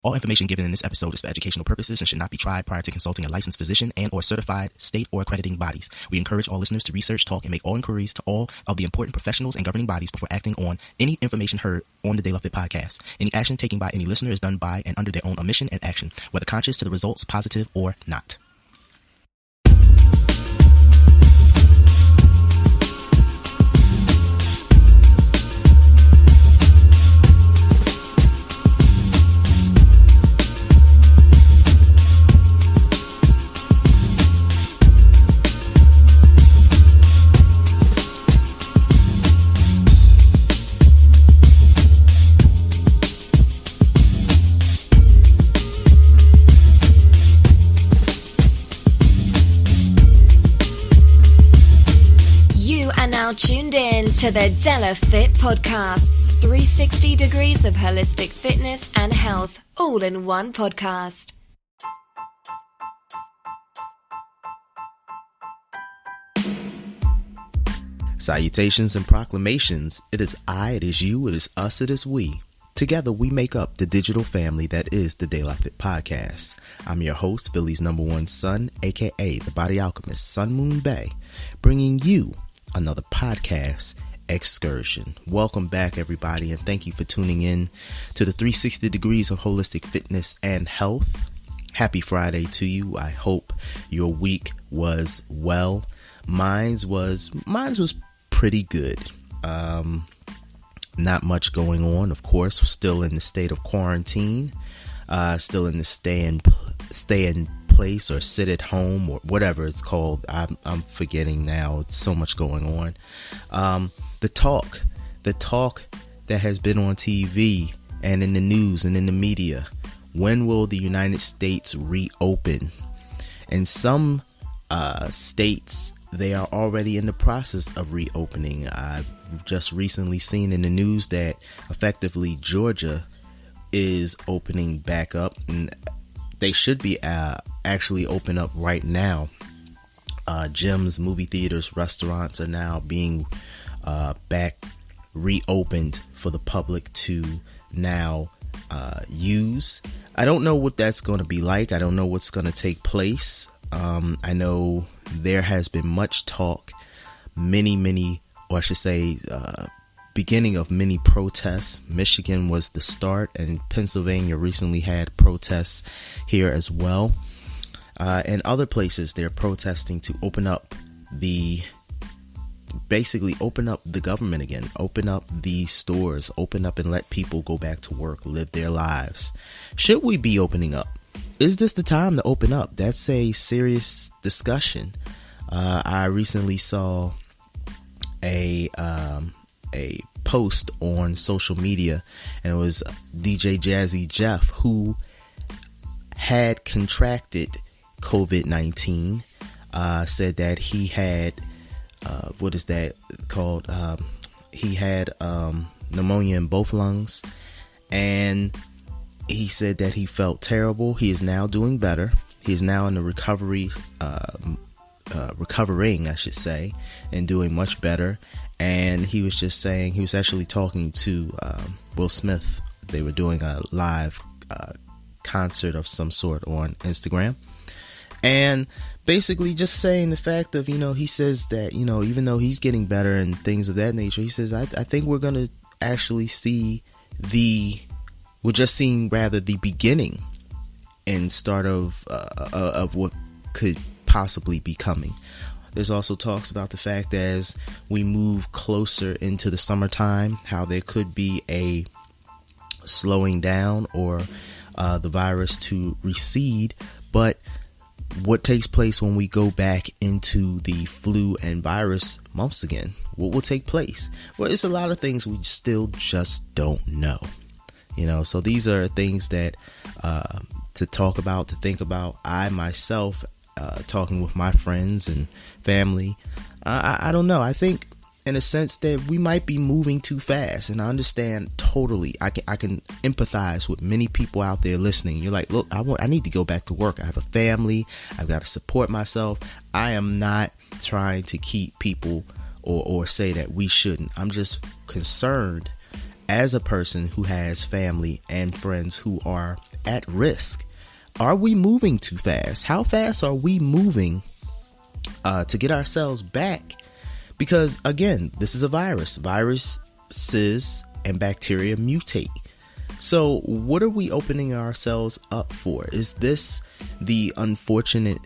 All information given in this episode is for educational purposes and should not be tried prior to consulting a licensed physician and or certified state or accrediting bodies. We encourage all listeners to research, talk, and make all inquiries to all of the important professionals and governing bodies before acting on any information heard on the De La Fit podcast. Any action taken by any listener is done by and under their own omission and action, whether conscious to the results positive or not. Tuned in to the De La Fit podcasts, 360 degrees of holistic fitness and health, all in one podcast. Salutations and proclamations. It is I, it is you, it is us, it is we. Together we make up the digital family that is the De La Fit podcast. I'm your host, Philly's #1 son, aka the Body Alchemist, Sun Moon Bay, bringing you another podcast excursion. Welcome back, everybody, and thank you for tuning in to the 360 degrees of holistic fitness and health. Happy Friday to you. I hope your week was well. Mine's was pretty good. Not much going on, of course. We're still in the state of quarantine. Still in the stay in place or sit at home or whatever it's called. I'm forgetting now. It's so much going on. The talk that has been on TV and in the news and in the media. When will the United States reopen? In some states, they are already in the process of reopening. I've just recently seen in the news that effectively Georgia is opening back up, and they should be actually open up right now. Gyms, movie theaters, restaurants are now being back reopened for the public to now use. I don't know what that's going to be like. I don't know what's going to take place. I know there has been much talk, or I should say, beginning of many protests. Michigan was the start, and Pennsylvania recently had protests here as well. And other places, they're protesting to open up the government again, open up the stores, open up and let people go back to work, live their lives. Should we be opening up? Is this the time to open up? That's a serious discussion. I recently saw a post on social media, and it was DJ Jazzy Jeff, who had contracted COVID-19, said that he had what is that called? He had pneumonia in both lungs, and he said that he felt terrible. He is now doing better. He is now in the recovering, I should say, and doing much better. And he was just saying, he was actually talking to Will Smith. They were doing a live concert of some sort on Instagram, and basically just saying the fact of, he says that, even though he's getting better and things of that nature, he says, I think we're going to actually see we're just seeing rather the beginning and start of what could possibly be coming. There's also talks about the fact that as we move closer into the summertime, how there could be a slowing down or the virus to recede. But what takes place when we go back into the flu and virus months again? What will take place? Well, it's a lot of things we still just don't know. So these are things that to talk about, to think about. I myself, talking with my friends and family, I don't know. I think in a sense that we might be moving too fast, and I understand totally. I can empathize with many people out there listening. You're like, look, I need to go back to work. I have a family. I've got to support myself. I am not trying to keep people or say that we shouldn't. I'm just concerned as a person who has family and friends who are at risk? Are we moving too fast? How fast are we moving to get ourselves back? Because again, this is a virus. Viruses and bacteria mutate. So what are we opening ourselves up for? Is this the unfortunate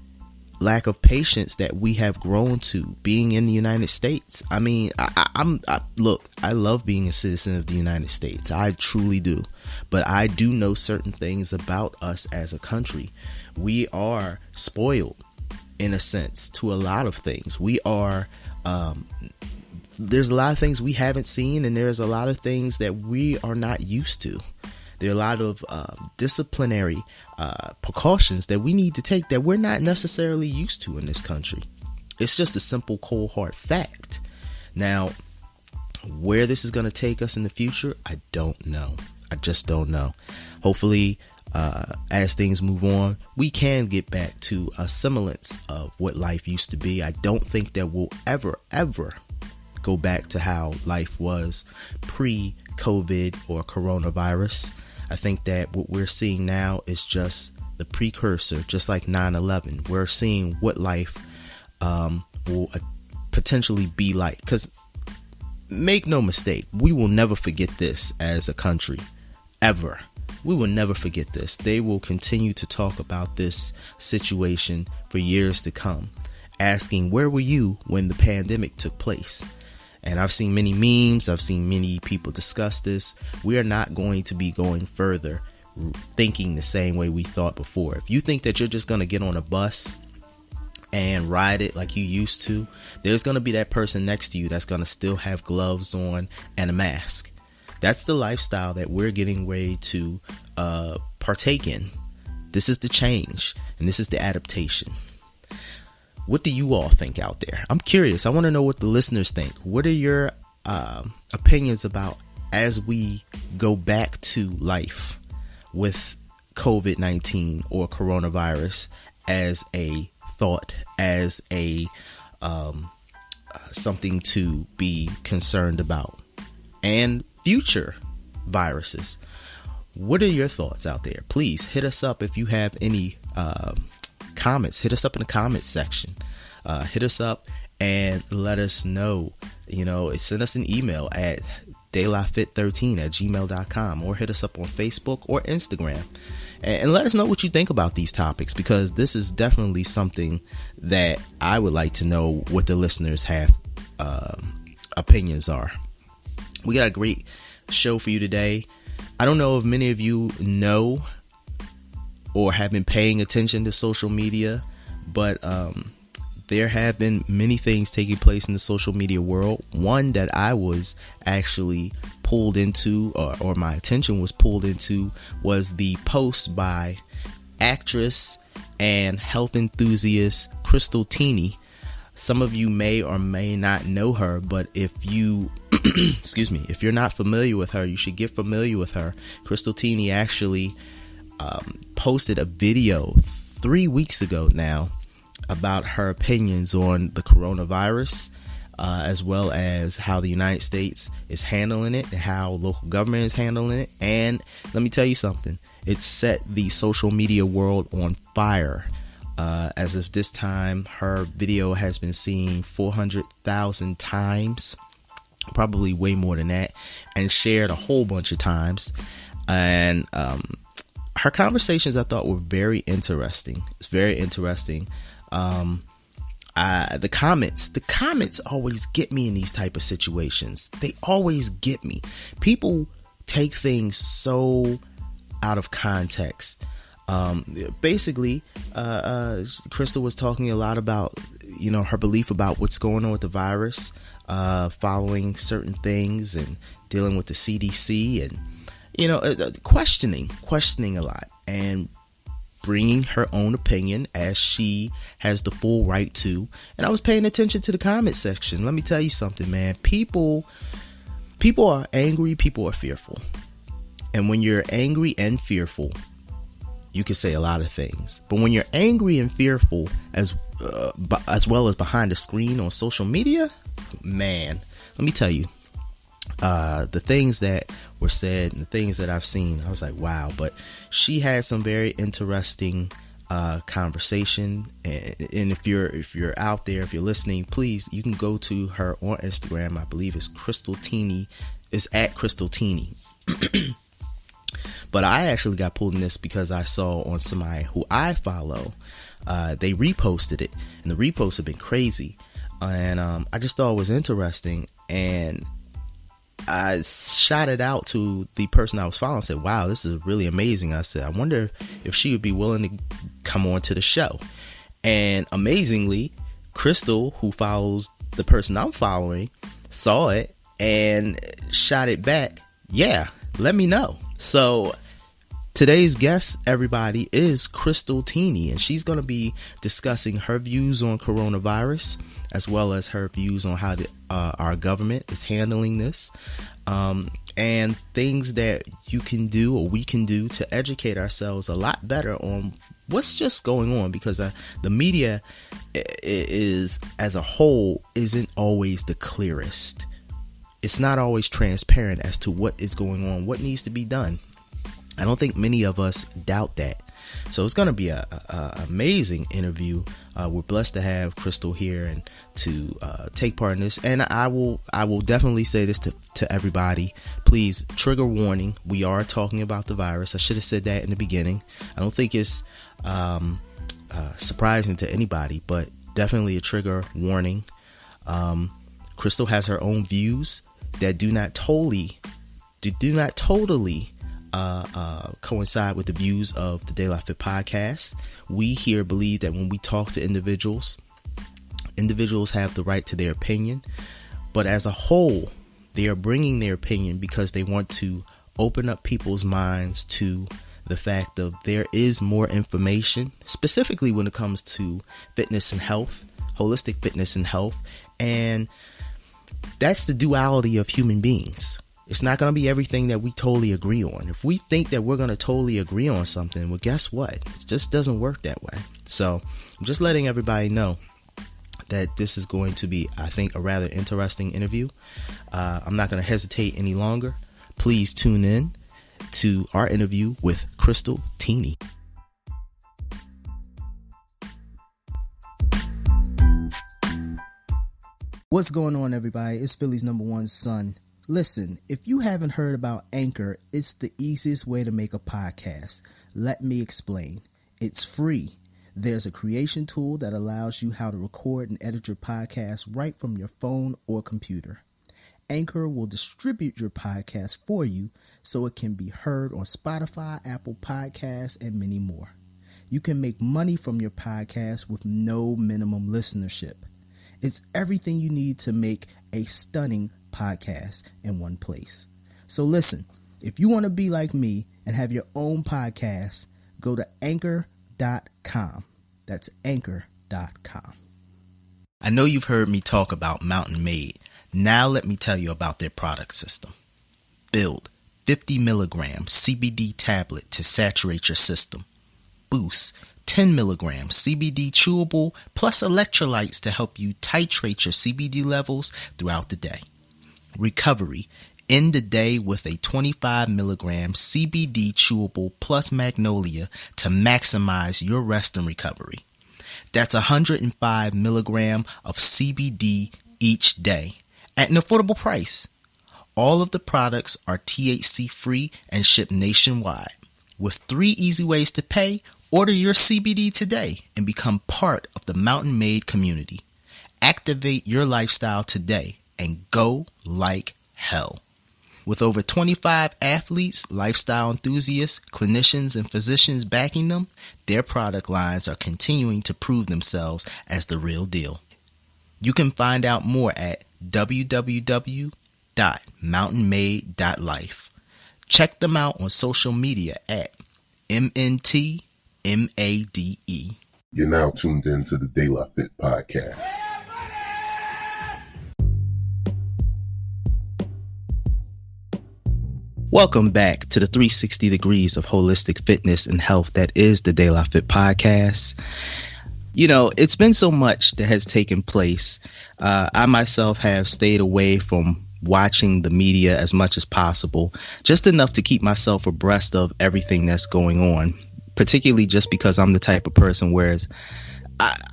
lack of patience that we have grown to being in the United States? I mean, look, I love being a citizen of the United States. I truly do. But I do know certain things about us as a country. We are spoiled in a sense to a lot of things. We are, there's a lot of things we haven't seen, and there's a lot of things that we are not used to. There are a lot of disciplinary precautions that we need to take that we're not necessarily used to in this country. It's just a simple, cold, hard fact. Now, where this is going to take us in the future, I don't know. I just don't know. Hopefully, as things move on, we can get back to a semblance of what life used to be. I don't think that we'll ever go back to how life was pre-COVID or coronavirus. I think that what we're seeing now is just the precursor, just like 9/11. We're seeing what life will potentially be like. Because make no mistake, we will never forget this as a country, ever. We will never forget this. They will continue to talk about this situation for years to come, asking, where were you when the pandemic took place? And I've seen many memes. I've seen many people discuss this. We are not going to be going further thinking the same way we thought before. If you think that you're just going to get on a bus and ride it like you used to, there's going to be that person next to you that's going to still have gloves on and a mask. That's the lifestyle that we're getting ready to partake in. This is the change, and this is the adaptation. What do you all think out there? I'm curious. I want to know what the listeners think. What are your opinions about as we go back to life with COVID-19 or coronavirus as a thought, as a something to be concerned about, and future viruses? What are your thoughts out there? Please hit us up if you have any comments. Hit us up in the comments section. Hit us up and let us know. Send us an email at daylifefit13@gmail.com, or hit us up on Facebook or Instagram and let us know what you think about these topics, because this is definitely something that I would like to know what the listeners have opinions are. We got a great show for you today. I don't know if many of you know or have been paying attention to social media, but there have been many things taking place in the social media world. One that I was actually pulled into, or my attention was pulled into, was the post by actress and health enthusiast Krystal Tini. Some of you may or may not know her, but if you if you're not familiar with her, you should get familiar with her. Krystal Tini actually posted a video 3 weeks ago now about her opinions on the coronavirus, as well as how the United States is handling it and how local government is handling it. And let me tell you something, it set the social media world on fire. As of this time, her video has been seen 400,000 times, probably way more than that, and shared a whole bunch of times. And her conversations, I thought, were very interesting. It's very interesting. The comments always get me in these type of situations. They always get me. People take things so out of context. Basically, Krystal was talking a lot about, her belief about what's going on with the virus, following certain things and dealing with the CDC, and questioning a lot, and bringing her own opinion, as she has the full right to. And I was paying attention to the comment section. Let me tell you something, man. People are angry. People are fearful. And when you're angry and fearful, you can say a lot of things. But when you're angry and fearful, as well as behind the screen on social media, man, let me tell you, the things that were said and the things that I've seen, I was like, wow. But she had some very interesting conversation, and if you're out there, if you're listening, please, you can go to her on Instagram. I believe it's Krystal Tini. It's at Krystal Tini. But I actually got pulled in this because I saw on somebody who I follow, they reposted it, and the reposts have been crazy, and I just thought it was interesting, and I shot it out to the person I was following and said, wow, this is really amazing. I said, I wonder if she would be willing to come on to the show. And amazingly, Krystal, who follows the person I'm following, saw it and shot it back. Yeah, let me know. So today's guest, everybody, is Krystal Tini, and she's going to be discussing her views on coronavirus, as well as her views on how our government is handling this, and things that you can do or we can do to educate ourselves a lot better on what's just going on, because the media is, as a whole, isn't always the clearest. It's not always transparent as to what is going on, what needs to be done. I don't think many of us doubt that. So it's going to be a amazing interview. We're blessed to have Krystal here and to take part in this. And I will definitely say this to everybody. Please, trigger warning. We are talking about the virus. I should have said that in the beginning. I don't think it's surprising to anybody, but definitely a trigger warning. Krystal has her own views that do not totally coincide with the views of the De La Fit podcast. We here believe that when we talk to individuals have the right to their opinion, but as a whole, they are bringing their opinion because they want to open up people's minds to the fact of there is more information, specifically when it comes to fitness and health, holistic fitness and health, and that's the duality of human beings. It's not going to be everything that we totally agree on. If we think that we're going to totally agree on something, well, guess what? It just doesn't work that way. So I'm just letting everybody know that this is going to be, I think, a rather interesting interview. I'm not going to hesitate any longer. Please tune in to our interview with Krystal Tini. What's going on, everybody? It's Philly's #1 son. Listen, if you haven't heard about Anchor, it's the easiest way to make a podcast. Let me explain. It's free. There's a creation tool that allows you how to record and edit your podcast right from your phone or computer. Anchor will distribute your podcast for you so it can be heard on Spotify, Apple Podcasts, and many more. You can make money from your podcast with no minimum listenership. It's everything you need to make a stunning podcast in one place. So listen, if you want to be like me and have your own podcast, go to anchor.com. That's anchor.com. I know you've heard me talk about Mountain Made. Now let me tell you about their product system. Build 50 milligram CBD tablet to saturate your system. Boost 10 milligram CBD chewable plus electrolytes to help you titrate your CBD levels throughout the day. Recovery. End the day with a 25 milligram CBD chewable plus magnolia to maximize your rest and recovery. That's 105 milligram of CBD each day at an affordable price. All of the products are THC free and shipped nationwide. With 3 easy ways to pay, order your CBD today and become part of the Mountain Made community. Activate your lifestyle today and go like hell. With over 25 athletes, lifestyle enthusiasts, clinicians, and physicians backing them, their product lines are continuing to prove themselves as the real deal. You can find out more at www.mountainmade.life. Check them out on social media at MNTMADE. You're now tuned in to the De La Fit podcast. Welcome back to the 360 degrees of holistic fitness and health that is the De La Fit podcast. You know, it's been so much that has taken place. I myself have stayed away from watching the media as much as possible, just enough to keep myself abreast of everything that's going on, particularly just because I'm the type of person whereas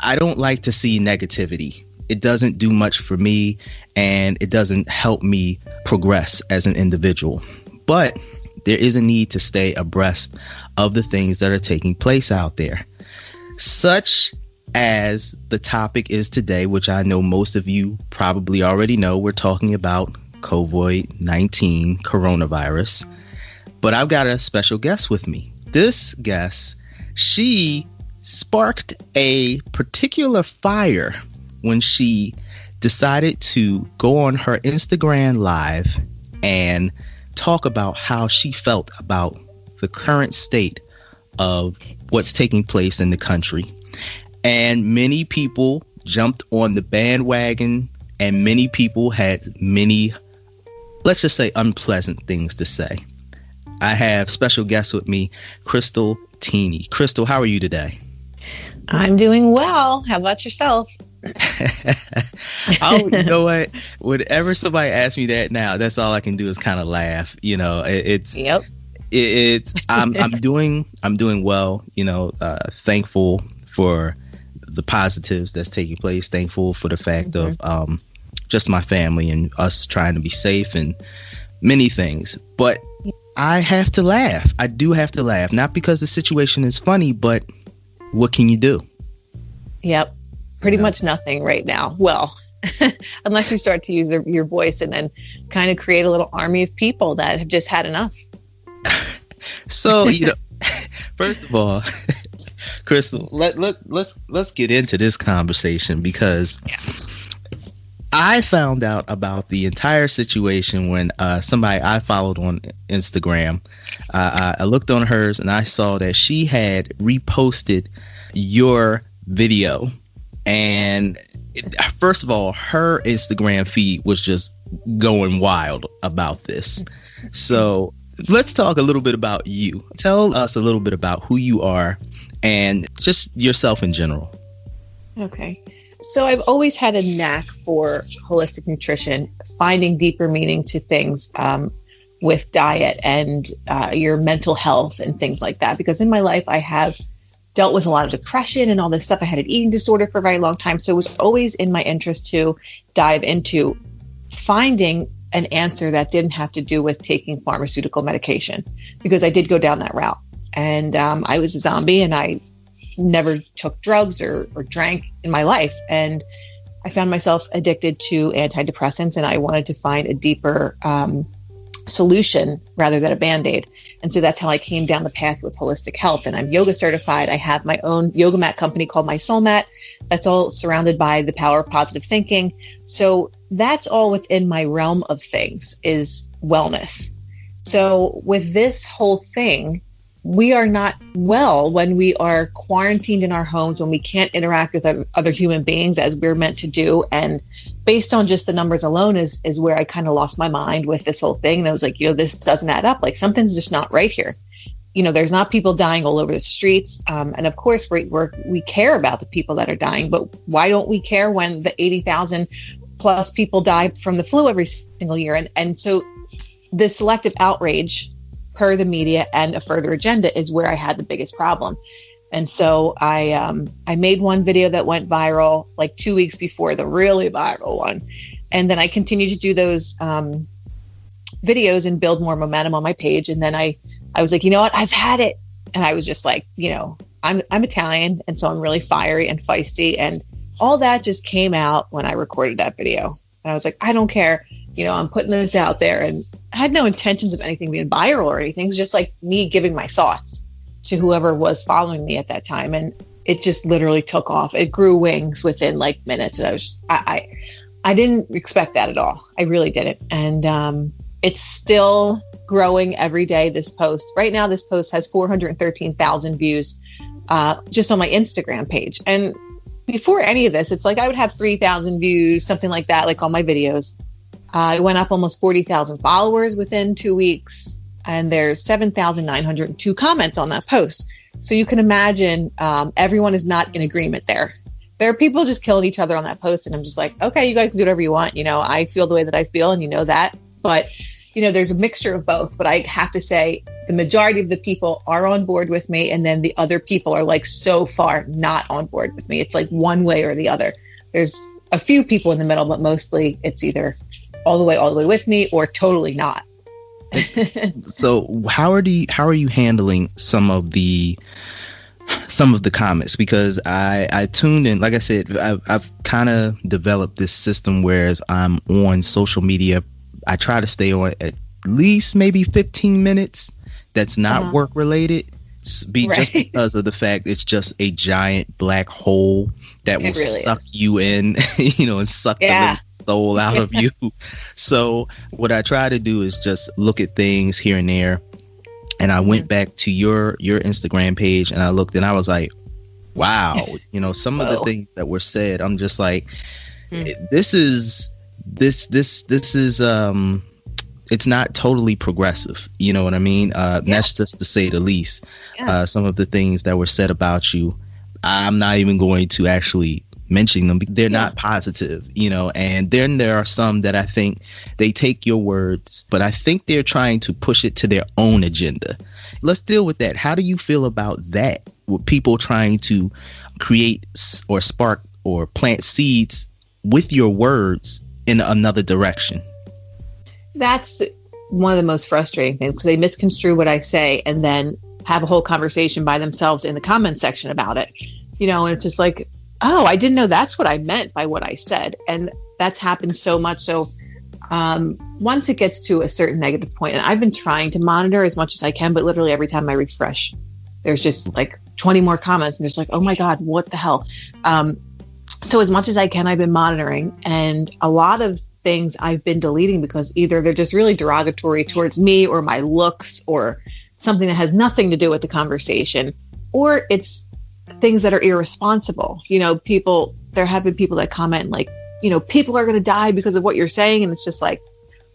I don't like to see negativity. It doesn't do much for me, and it doesn't help me progress as an individual. But there is a need to stay abreast of the things that are taking place out there, such as the topic is today, which I know most of you probably already know. We're talking about COVID-19 coronavirus, but I've got a special guest with me. This guest, she sparked a particular fire when she decided to go on her Instagram live and talk about how she felt about the current state of what's taking place in the country. And many people jumped on the bandwagon, and many people had many, let's just say, unpleasant things to say. I have special guests with me, Krystal Tini. Krystal, how are you today? I'm doing well. How about yourself? Oh, you know what? Whenever somebody asks me that now, that's all I can do is kind of laugh. You know, I'm doing well. You know, thankful for the positives that's taking place. Thankful for the fact of just my family and us trying to be safe and many things. But I have to laugh. I do have to laugh, not because the situation is funny, but what can you do? Yep. Pretty much nothing right now. Well, unless you start to use your voice and then kind of create a little army of people that have just had enough. So, you know, first of all, Krystal, let's get into this conversation because I found out about the entire situation when somebody I followed on Instagram, I looked on hers and I saw that she had reposted your video. And first of all, her Instagram feed was just going wild about this. So let's talk a little bit about you. Tell us a little bit about who you are and just yourself in general. Okay. So I've always had a knack for holistic nutrition, finding deeper meaning to things with diet and your mental health and things like that. Because in my life, I have dealt with a lot of depression and all this stuff. I had an eating disorder for a very long time. So it was always in my interest to dive into finding an answer that didn't have to do with taking pharmaceutical medication, because I did go down that route. And I was a zombie and I never took drugs or drank in my life. And I found myself addicted to antidepressants, and I wanted to find a deeper solution rather than a Band-Aid. And so that's how I came down the path with holistic health. And I'm yoga certified. I have my own yoga mat company called My Soul Mat. That's all surrounded by the power of positive thinking. So that's all within my realm of things is wellness. So with this whole thing, we are not well when we are quarantined in our homes, when we can't interact with other human beings as we're meant to do. And based on just the numbers alone is where I kind of lost my mind with this whole thing. And I was like, this doesn't add up. Like, something's just not right here. There's not people dying all over the streets. And of course, we care about the people that are dying, but why don't we care when the 80,000 plus people die from the flu every single year? And so the selective outrage per the media and a further agenda is where I had the biggest problem. And so I made one video that went viral like 2 weeks before the really viral one. And then I continued to do those videos and build more momentum on my page. And then I was like, you know what, I've had it. And I was just like, I'm Italian. And so I'm really fiery and feisty. And all that just came out when I recorded that video. And I was like, I don't care. I'm putting this out there, and I had no intentions of anything being viral or anything. It was just like me giving my thoughts to whoever was following me at that time. And it just literally took off. It grew wings within like minutes. And I didn't expect that at all. I really didn't. And it's still growing every day. This post right now, this post has 413,000 views just on my Instagram page. And before any of this, it's like I would have 3,000 views, something like that, like on my videos. It went up almost 40,000 followers within 2 weeks, and there's 7,902 comments on that post. So you can imagine everyone is not in agreement there. there are people just killing each other on that post. And I'm just like, okay, you guys can do whatever you want. I feel the way that I feel, and that. But, there's a mixture of both. But I have to say the majority of the people are on board with me. And then the other people are like so far not on board with me. It's like one way or the other. There's a few people in the middle, but mostly it's either all the way with me or totally not. So how are you handling some of the comments? Because I tuned in, like I said, I've kind of developed this system, whereas I'm on social media, I try to stay on at least maybe 15 minutes that's not work related, just because of the fact it's just a giant black hole that will suck you in, and suck the living soul out of you. So what I try to do is just look at things here and there. And I went back to your Instagram page, and I looked, and I was like, wow, some of the things that were said, I'm just like, this is it's not totally progressive. You know what I mean? That's just to say the least. Some of the things that were said about you, I'm not even going to actually mention them. They're not positive, and then there are some that I think they take your words, but I think they're trying to push it to their own agenda. Let's deal with that. How do you feel about that? With people trying to create or spark or plant seeds with your words in another direction? That's one of the most frustrating things, because they misconstrue what I say and then have a whole conversation by themselves in the comment section about it, and it's just like, oh, I didn't know that's what I meant by what I said. And that's happened so much. So once it gets to a certain negative point, and I've been trying to monitor as much as I can, but literally every time I refresh, there's just like 20 more comments, and it's like, oh my God, what the hell? So as much as I can, I've been monitoring, and a lot of things I've been deleting because either they're just really derogatory towards me or my looks or something that has nothing to do with the conversation, or it's things that are irresponsible. There have been people that comment like, people are going to die because of what you're saying. And it's just like,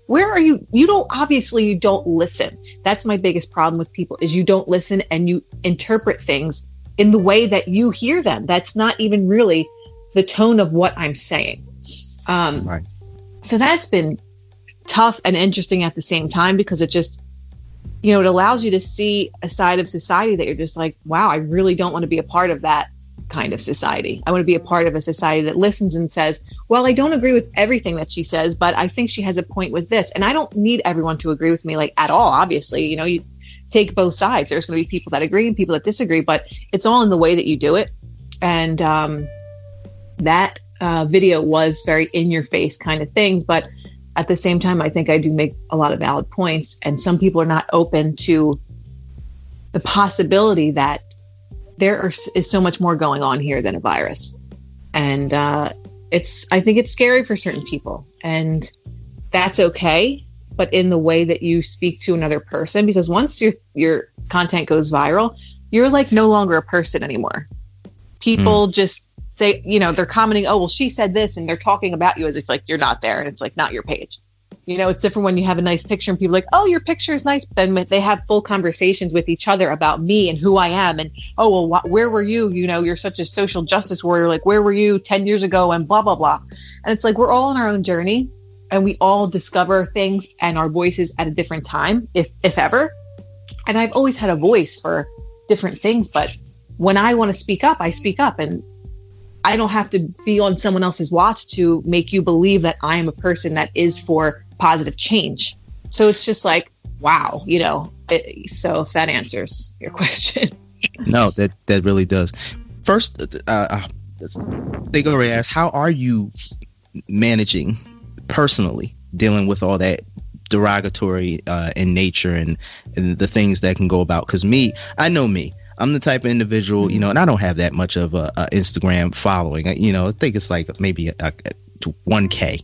where are you? You don't listen. That's my biggest problem with people, is you don't listen and you interpret things in the way that you hear them. That's not even really the tone of what I'm saying. Right. So that's been tough and interesting at the same time, because it just, it allows you to see a side of society that you're just like, wow, I really don't want to be a part of that kind of society. I want to be a part of a society that listens and says, well, I don't agree with everything that she says, but I think she has a point with this. And I don't need everyone to agree with me like at all. Obviously, you take both sides. There's going to be people that agree and people that disagree, but it's all in the way that you do it. And that video was very in your face kind of things. But at the same time, I think I do make a lot of valid points, and some people are not open to the possibility that there is so much more going on here than a virus. And I think it's scary for certain people, and that's okay, but in the way that you speak to another person, because once your content goes viral, you're like no longer a person anymore. People just say, they're commenting, oh, well, she said this, and they're talking about you as if like you're not there, and it's like not your page. It's different when you have a nice picture and people are like, oh, your picture is nice. But then they have full conversations with each other about me and who I am. And, oh, well, where were you? You're such a social justice warrior. Like, where were you 10 years ago? And blah, blah, blah. And it's like, we're all on our own journey, and we all discover things and our voices at a different time, if ever. And I've always had a voice for different things. But when I want to speak up, I speak up. And I don't have to be on someone else's watch to make you believe that I am a person that is for positive change. So it's just like, wow, so if that answers your question. No, that really does. First, they go ask, how are you managing personally dealing with all that derogatory in nature and the things that can go about? Because I know me. I'm the type of individual, and I don't have that much of a Instagram following. I think it's like maybe a 1K,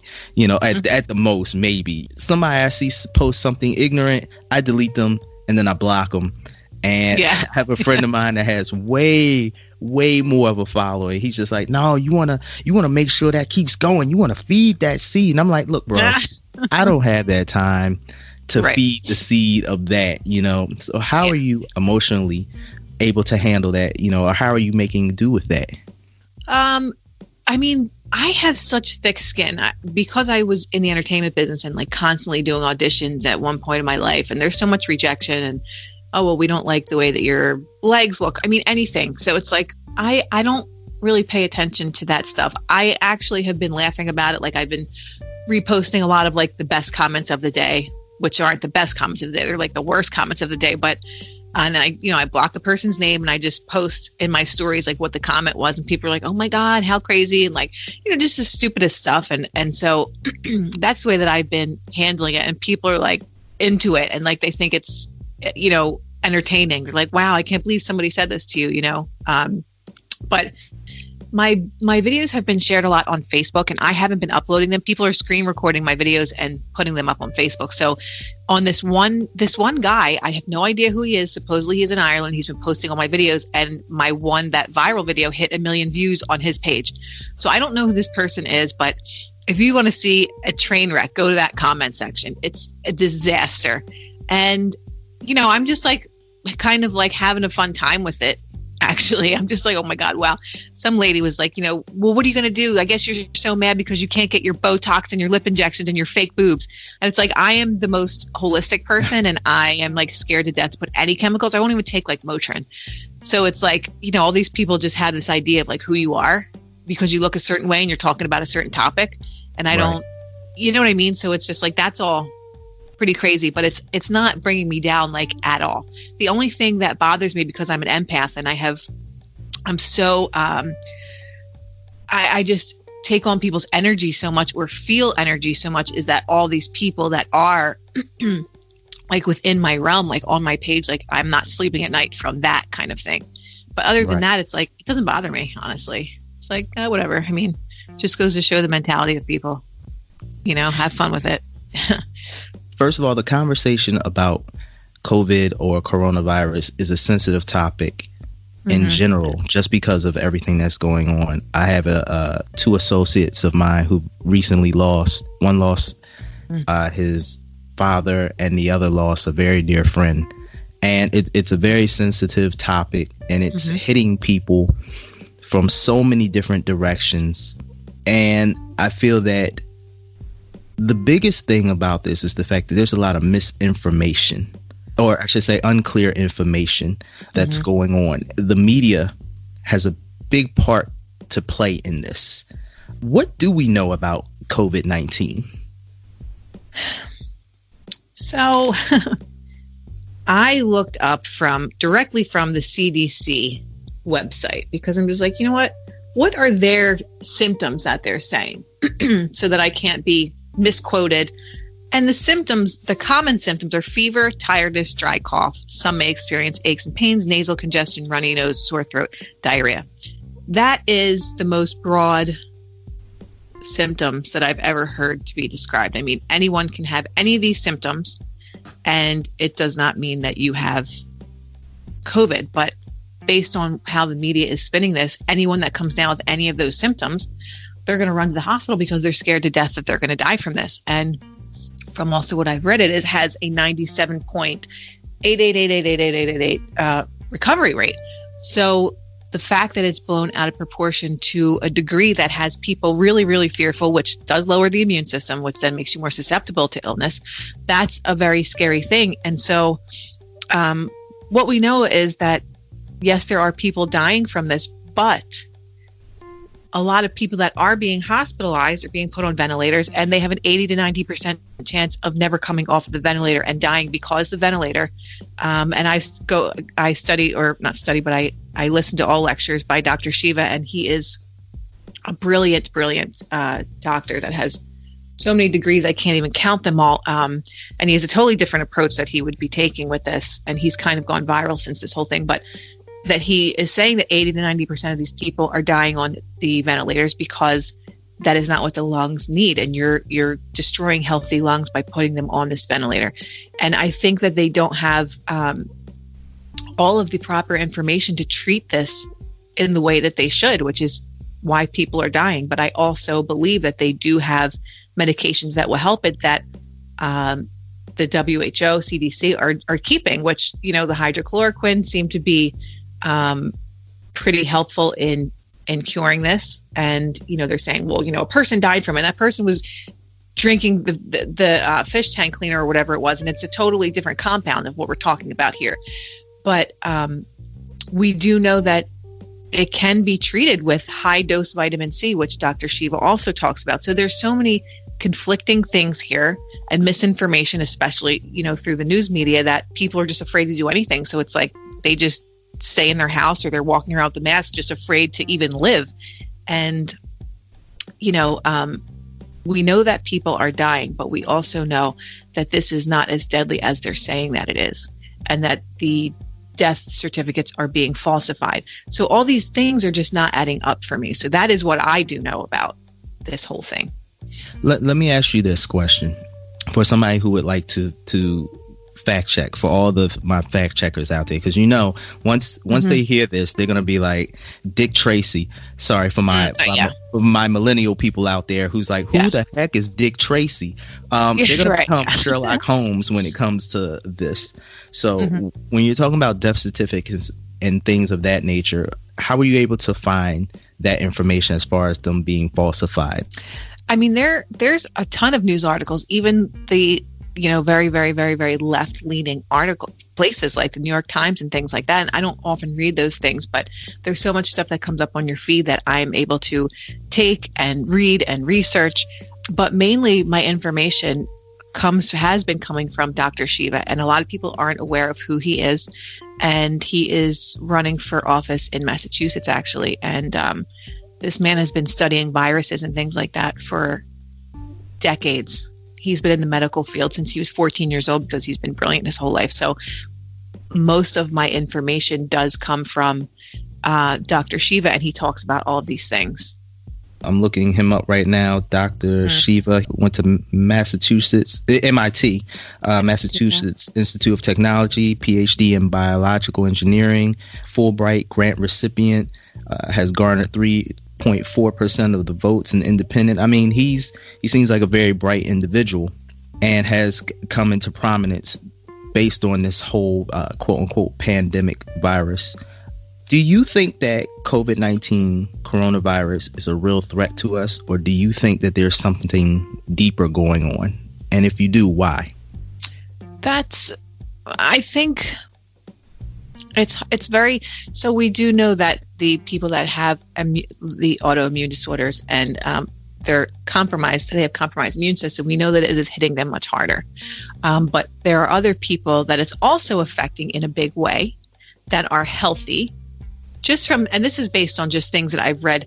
at the most, maybe. Somebody I see post something ignorant, I delete them and then I block them. And I have a friend of mine that has way more of a following. He's just like, no, you want to make sure that keeps going. You want to feed that seed. And I'm like, look, bro, I don't have that time to feed the seed of that, So how are you emotionally able to handle that, or how are you making do with that? I mean, I have such thick skin because I was in the entertainment business and like constantly doing auditions at one point in my life. And there's so much rejection and, oh, well, we don't like the way that your legs look. I mean, anything. So it's like, I don't really pay attention to that stuff. I actually have been laughing about it. Like I've been reposting a lot of like the best comments of the day, which aren't the best comments of the day. They're like the worst comments of the day. But and then I block the person's name and I just post in my stories like what the comment was, and people are like, "Oh my God, how crazy!" and like, just the stupidest stuff. And so that's the way that I've been handling it. And people are like into it, and like they think it's entertaining. They're like, "Wow, I can't believe somebody said this to you," But my videos have been shared a lot on Facebook, and I haven't been uploading them. People are screen recording my videos and putting them up on Facebook. So on this one guy, I have no idea who he is. Supposedly he's in Ireland. He's been posting all my videos, and that viral video hit 1 million views on his page. So I don't know who this person is, but if you want to see a train wreck, go to that comment section. It's a disaster. And, I'm just like, kind of like having a fun time with it. Actually, I'm just like, oh my God, wow. Some lady was like, well, what are you going to do? I guess you're so mad because you can't get your Botox and your lip injections and your fake boobs. And it's like, I am the most holistic person, and I am like scared to death to put any chemicals. I won't even take like Motrin. So it's like, all these people just have this idea of like who you are because you look a certain way and you're talking about a certain topic. And I don't, you know what I mean? So it's just like, that's all pretty crazy, but it's not bringing me down like at all. The only thing that bothers me, because I'm an empath and I'm so I just take on people's energy so much, or feel energy so much, is that all these people that are like within my realm, like on my page, like I'm not sleeping at night from that kind of thing. But other than that, it's like, it doesn't bother me, honestly. It's like, whatever. I mean, just goes to show the mentality of people, have fun with it. First of all, the conversation about COVID or coronavirus is a sensitive topic in general, just because of everything that's going on. I have two associates of mine who recently lost his father, and the other lost a very dear friend. And it's a very sensitive topic, and it's hitting people from so many different directions. And I feel that the biggest thing about this is the fact that there's a lot of misinformation, or I should say unclear information that's going on. The media has a big part to play in this. What do we know about COVID-19? So I looked up directly from the CDC website, because I'm just like, what are their symptoms that they're saying so that I can't be misquoted. And the common symptoms are fever, tiredness, dry cough. Some may experience aches and pains, nasal congestion, runny nose, sore throat, diarrhea. That is the most broad symptoms that I've ever heard to be described. I mean, anyone can have any of these symptoms, and it does not mean that you have COVID. But based on how the media is spinning this, anyone that comes down with any of those symptoms, they're going to run to the hospital because they're scared to death that they're going to die from this. And from also what I've read, it has a 97.8888888 recovery rate. So the fact that it's blown out of proportion to a degree that has people really, really fearful, which does lower the immune system, which then makes you more susceptible to illness, that's a very scary thing. And so what we know is that, yes, there are people dying from this, but a lot of people that are being hospitalized are being put on ventilators, and they have an 80 to 90% chance of never coming off the ventilator and dying because the ventilator. And I listen to all lectures by Dr. Shiva, and he is a brilliant doctor that has so many degrees, I can't even count them all. And he has a totally different approach that he would be taking with this. And he's kind of gone viral since this whole thing, but that he is saying that 80 to 90% of these people are dying on the ventilators because that is not what the lungs need. And you're destroying healthy lungs by putting them on this ventilator. And I think that they don't have all of the proper information to treat this in the way that they should, which is why people are dying. But I also believe that they do have medications that will help it, that the WHO, CDC are keeping, which, the hydrochloroquine seem to be pretty helpful in in curing this. And, they're saying, well, a person died from it. That person was drinking the fish tank cleaner or whatever it was. And it's a totally different compound of what we're talking about here. But we do know that it can be treated with high dose vitamin C, which Dr. Shiva also talks about. So there's so many conflicting things here and misinformation, especially, through the news media, that people are just afraid to do anything. So it's like they just stay in their house or they're walking around with the mask, just afraid to even live. And, we know that people are dying, but we also know that this is not as deadly as they're saying that it is, and that the death certificates are being falsified. So all these things are just not adding up for me. So that is what I do know about this whole thing. Let me ask you this question for somebody who would like to fact check, for all my fact checkers out there, because once they hear this, they're gonna be like Dick Tracy. Sorry for my millennial people out there who's like, who the heck is Dick Tracy? They're gonna become Sherlock Holmes when it comes to this. So when you're talking about death certificates and things of that nature, how were you able to find that information as far as them being falsified? I mean, there's a ton of news articles, even the very, very, very, very left-leaning article places like the New York Times and things like that. And I don't often read those things, but there's so much stuff that comes up on your feed that I'm able to take and read and research. But mainly my information has been coming from Dr. Shiva, and a lot of people aren't aware of who he is. And he is running for office in Massachusetts, actually. And this man has been studying viruses and things like that for decades. He's been in the medical field since he was 14 years old because he's been brilliant his whole life. So most of my information does come from Dr. Shiva, and he talks about all of these things. I'm looking him up right now. Dr. Shiva went to Massachusetts, MIT, Massachusetts Institute of Technology, PhD in biological engineering, Fulbright grant recipient, has garnered 3.4% of the votes and independent. I mean, he seems like a very bright individual and has come into prominence based on this whole quote unquote pandemic virus. Do you think that COVID-19 coronavirus is a real threat to us, or do you think that there's something deeper going on? And if you do, why? I think it's very, so we do know that the people that have the autoimmune disorders and they're compromised, they have compromised immune system, we know that it is hitting them much harder. But there are other people that it's also affecting in a big way that are healthy. And this is based on just things that I've read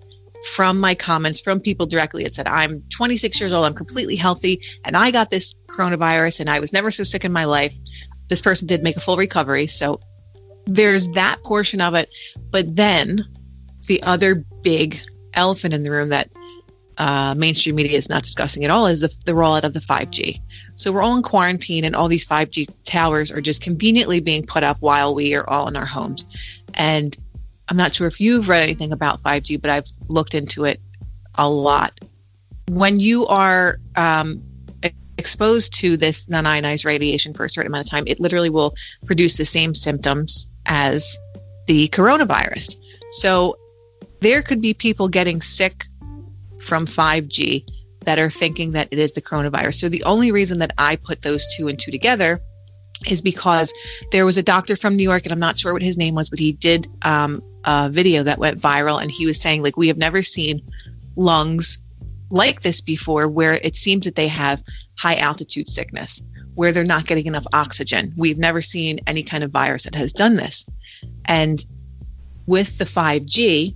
from my comments from people directly. It said, I'm 26 years old, I'm completely healthy, and I got this coronavirus and I was never so sick in my life. This person did make a full recovery. So there's that portion of it. But then the other big elephant in the room that mainstream media is not discussing at all is the rollout of the 5G. So we're all in quarantine and all these 5G towers are just conveniently being put up while we are all in our homes. And I'm not sure if you've read anything about 5G, but I've looked into it a lot. When you are exposed to this non-ionized radiation for a certain amount of time, it literally will produce the same symptoms as the coronavirus. So there could be people getting sick from 5G that are thinking that it is the coronavirus. So the only reason that I put those two and two together is because there was a doctor from New York, and I'm not sure what his name was, but he did a video that went viral, and he was saying, like, we have never seen lungs like this before, where it seems that they have high altitude sickness, where they're not getting enough oxygen. We've never seen any kind of virus that has done this. And with the 5G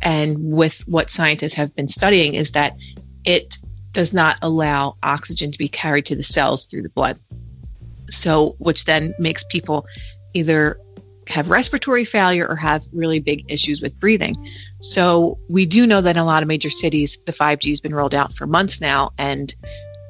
and with what scientists have been studying is that it does not allow oxygen to be carried to the cells through the blood. So, which then makes people either have respiratory failure or have really big issues with breathing. So we do know that in a lot of major cities, the 5G has been rolled out for months now, and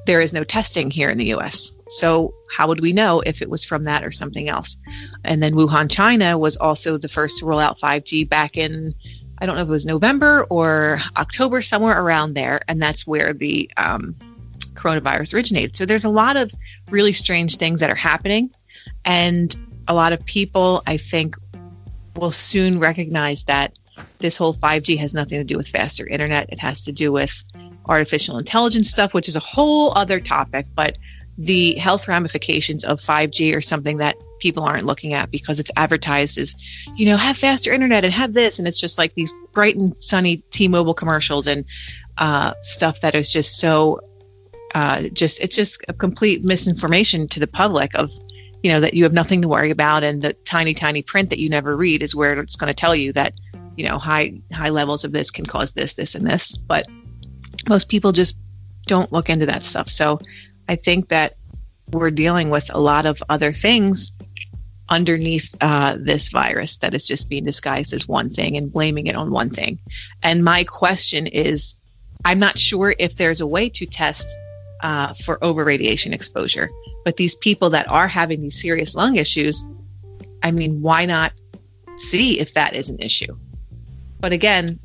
there is no testing here in the US. So how would we know if it was from that or something else? And then Wuhan, China was also the first to roll out 5G back in, I don't know if it was November or October, somewhere around there. And that's where the coronavirus originated. So there's a lot of really strange things that are happening. And a lot of people, I think, will soon recognize that this whole 5G has nothing to do with faster internet. It has to do with artificial intelligence stuff, which is a whole other topic. But the health ramifications of 5G are something that people aren't looking at because it's advertised as, have faster internet and have this. And it's just like these bright and sunny T-Mobile commercials and stuff that is just so it's just a complete misinformation to the public of, that you have nothing to worry about. And the tiny, tiny print that you never read is where it's going to tell you that, high levels of this can cause this, this, and this. But most people just don't look into that stuff. So I think that we're dealing with a lot of other things underneath this virus that is just being disguised as one thing and blaming it on one thing. And my question is, I'm not sure if there's a way to test for over radiation exposure, but these people that are having these serious lung issues, I mean, why not see if that is an issue? But again,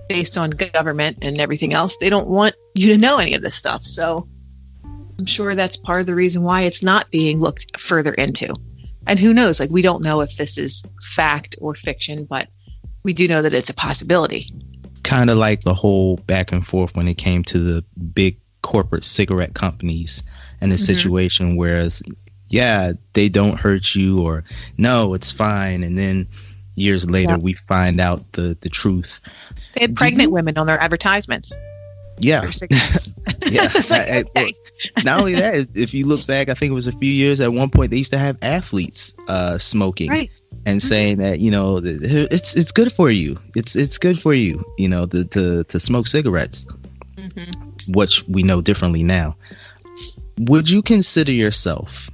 based on government and everything else, they don't want you to know any of this stuff. So I'm sure that's part of the reason why it's not being looked further into. And who knows, we don't know if this is fact or fiction, but we do know that it's a possibility. Kind of like the whole back and forth when it came to the big corporate cigarette companies and the situation, whereas, they don't hurt you, or no, it's fine. And then years later, we find out the truth. They had pregnant women on their advertisements. Yeah. It's okay. Not only that, if you look back, I think it was a few years, at one point they used to have athletes smoking and saying that, it's good for you. It's good for you, to smoke cigarettes, which we know differently now. Would you consider yourself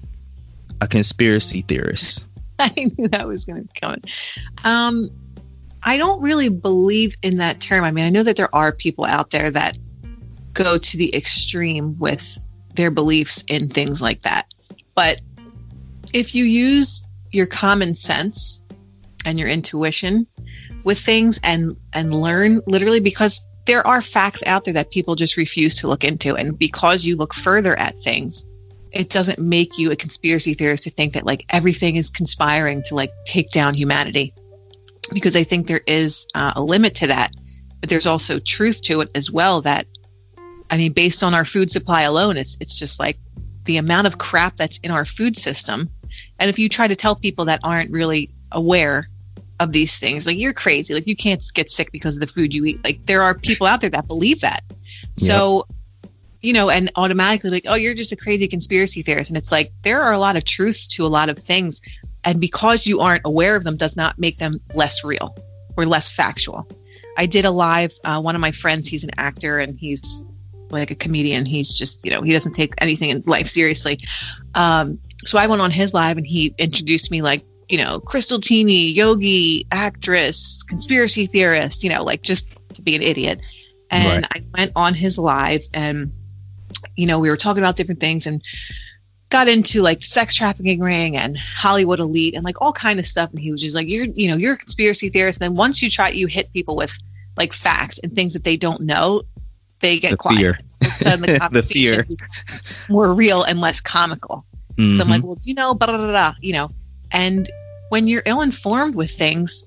a conspiracy theorist? I knew that was going to come. I don't really believe in that term. I mean, I know that there are people out there that go to the extreme with their beliefs in things like that. But if you use your common sense and your intuition with things and learn, literally, because there are facts out there that people just refuse to look into. And because you look further at things, it doesn't make you a conspiracy theorist to think that everything is conspiring to take down humanity. Because I think there is a limit to that, but there's also truth to it as well. That, I mean, based on our food supply alone, it's just the amount of crap that's in our food system. And if you try to tell people that aren't really aware of these things, you're crazy, you can't get sick because of the food you eat. There are people out there that believe that. Yep. So, and automatically oh, you're just a crazy conspiracy theorist. And it's there are a lot of truths to a lot of things. And because you aren't aware of them does not make them less real or less factual. I did a live, one of my friends, he's an actor and he's a comedian. He's just, he doesn't take anything in life seriously. So I went on his live and he introduced me Krystal Tini, yogi, actress, conspiracy theorist, just to be an idiot. And I went on his live and, we were talking about different things and got into sex trafficking ring and Hollywood elite and all kind of stuff. And he was just you're a conspiracy theorist. And then once you hit people with facts and things that they don't know, they get quiet. Fear. Suddenly the conversation becomes more real and less comical. So I'm well, blah, blah, blah, blah, and when you're ill-informed with things,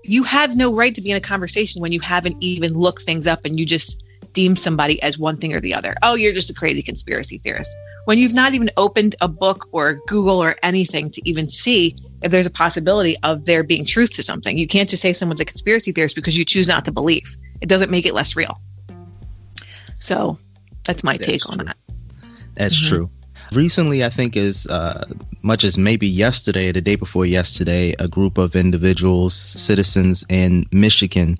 you have no right to be in a conversation when you haven't even looked things up and you just deem somebody as one thing or the other. Oh, you're just a crazy conspiracy theorist. When you've not even opened a book or Google or anything to even see if there's a possibility of there being truth to something. You can't just say someone's a conspiracy theorist because you choose not to believe. It doesn't make it less real. So that's my take on that. That's true. Recently, I think as much as maybe yesterday or the day before yesterday, a group of individuals, citizens in Michigan,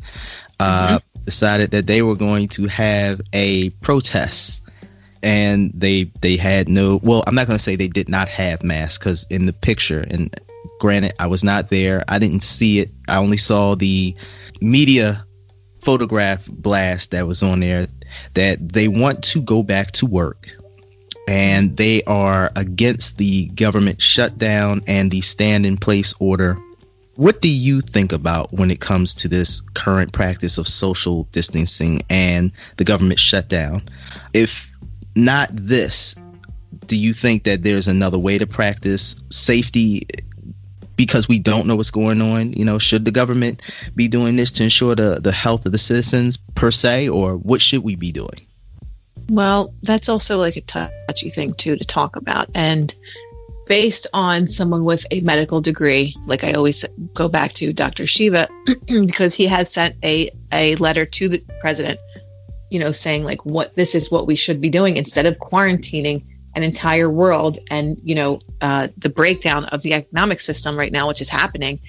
decided that they were going to have a protest. And they had no, well, I'm not going to say they did not have masks, because in the picture, and granted, I was not there, I didn't see it. I only saw the media photograph blast that was on there, that they want to go back to work. And they are against the government shutdown and the stand-in-place order. What do you think about when it comes to this current practice of social distancing and the government shutdown? If not this, do you think that there's another way to practice safety because we don't know what's going on? Should the government be doing this to ensure the health of the citizens per se, or what should we be doing? Well, that's also like a touchy thing too to talk about. And based on someone with a medical degree, like I always go back to Dr. Shiva, because he has sent a letter to the president, saying like this is what we should be doing instead of quarantining an entire world. And, the breakdown of the economic system right now, which is happening,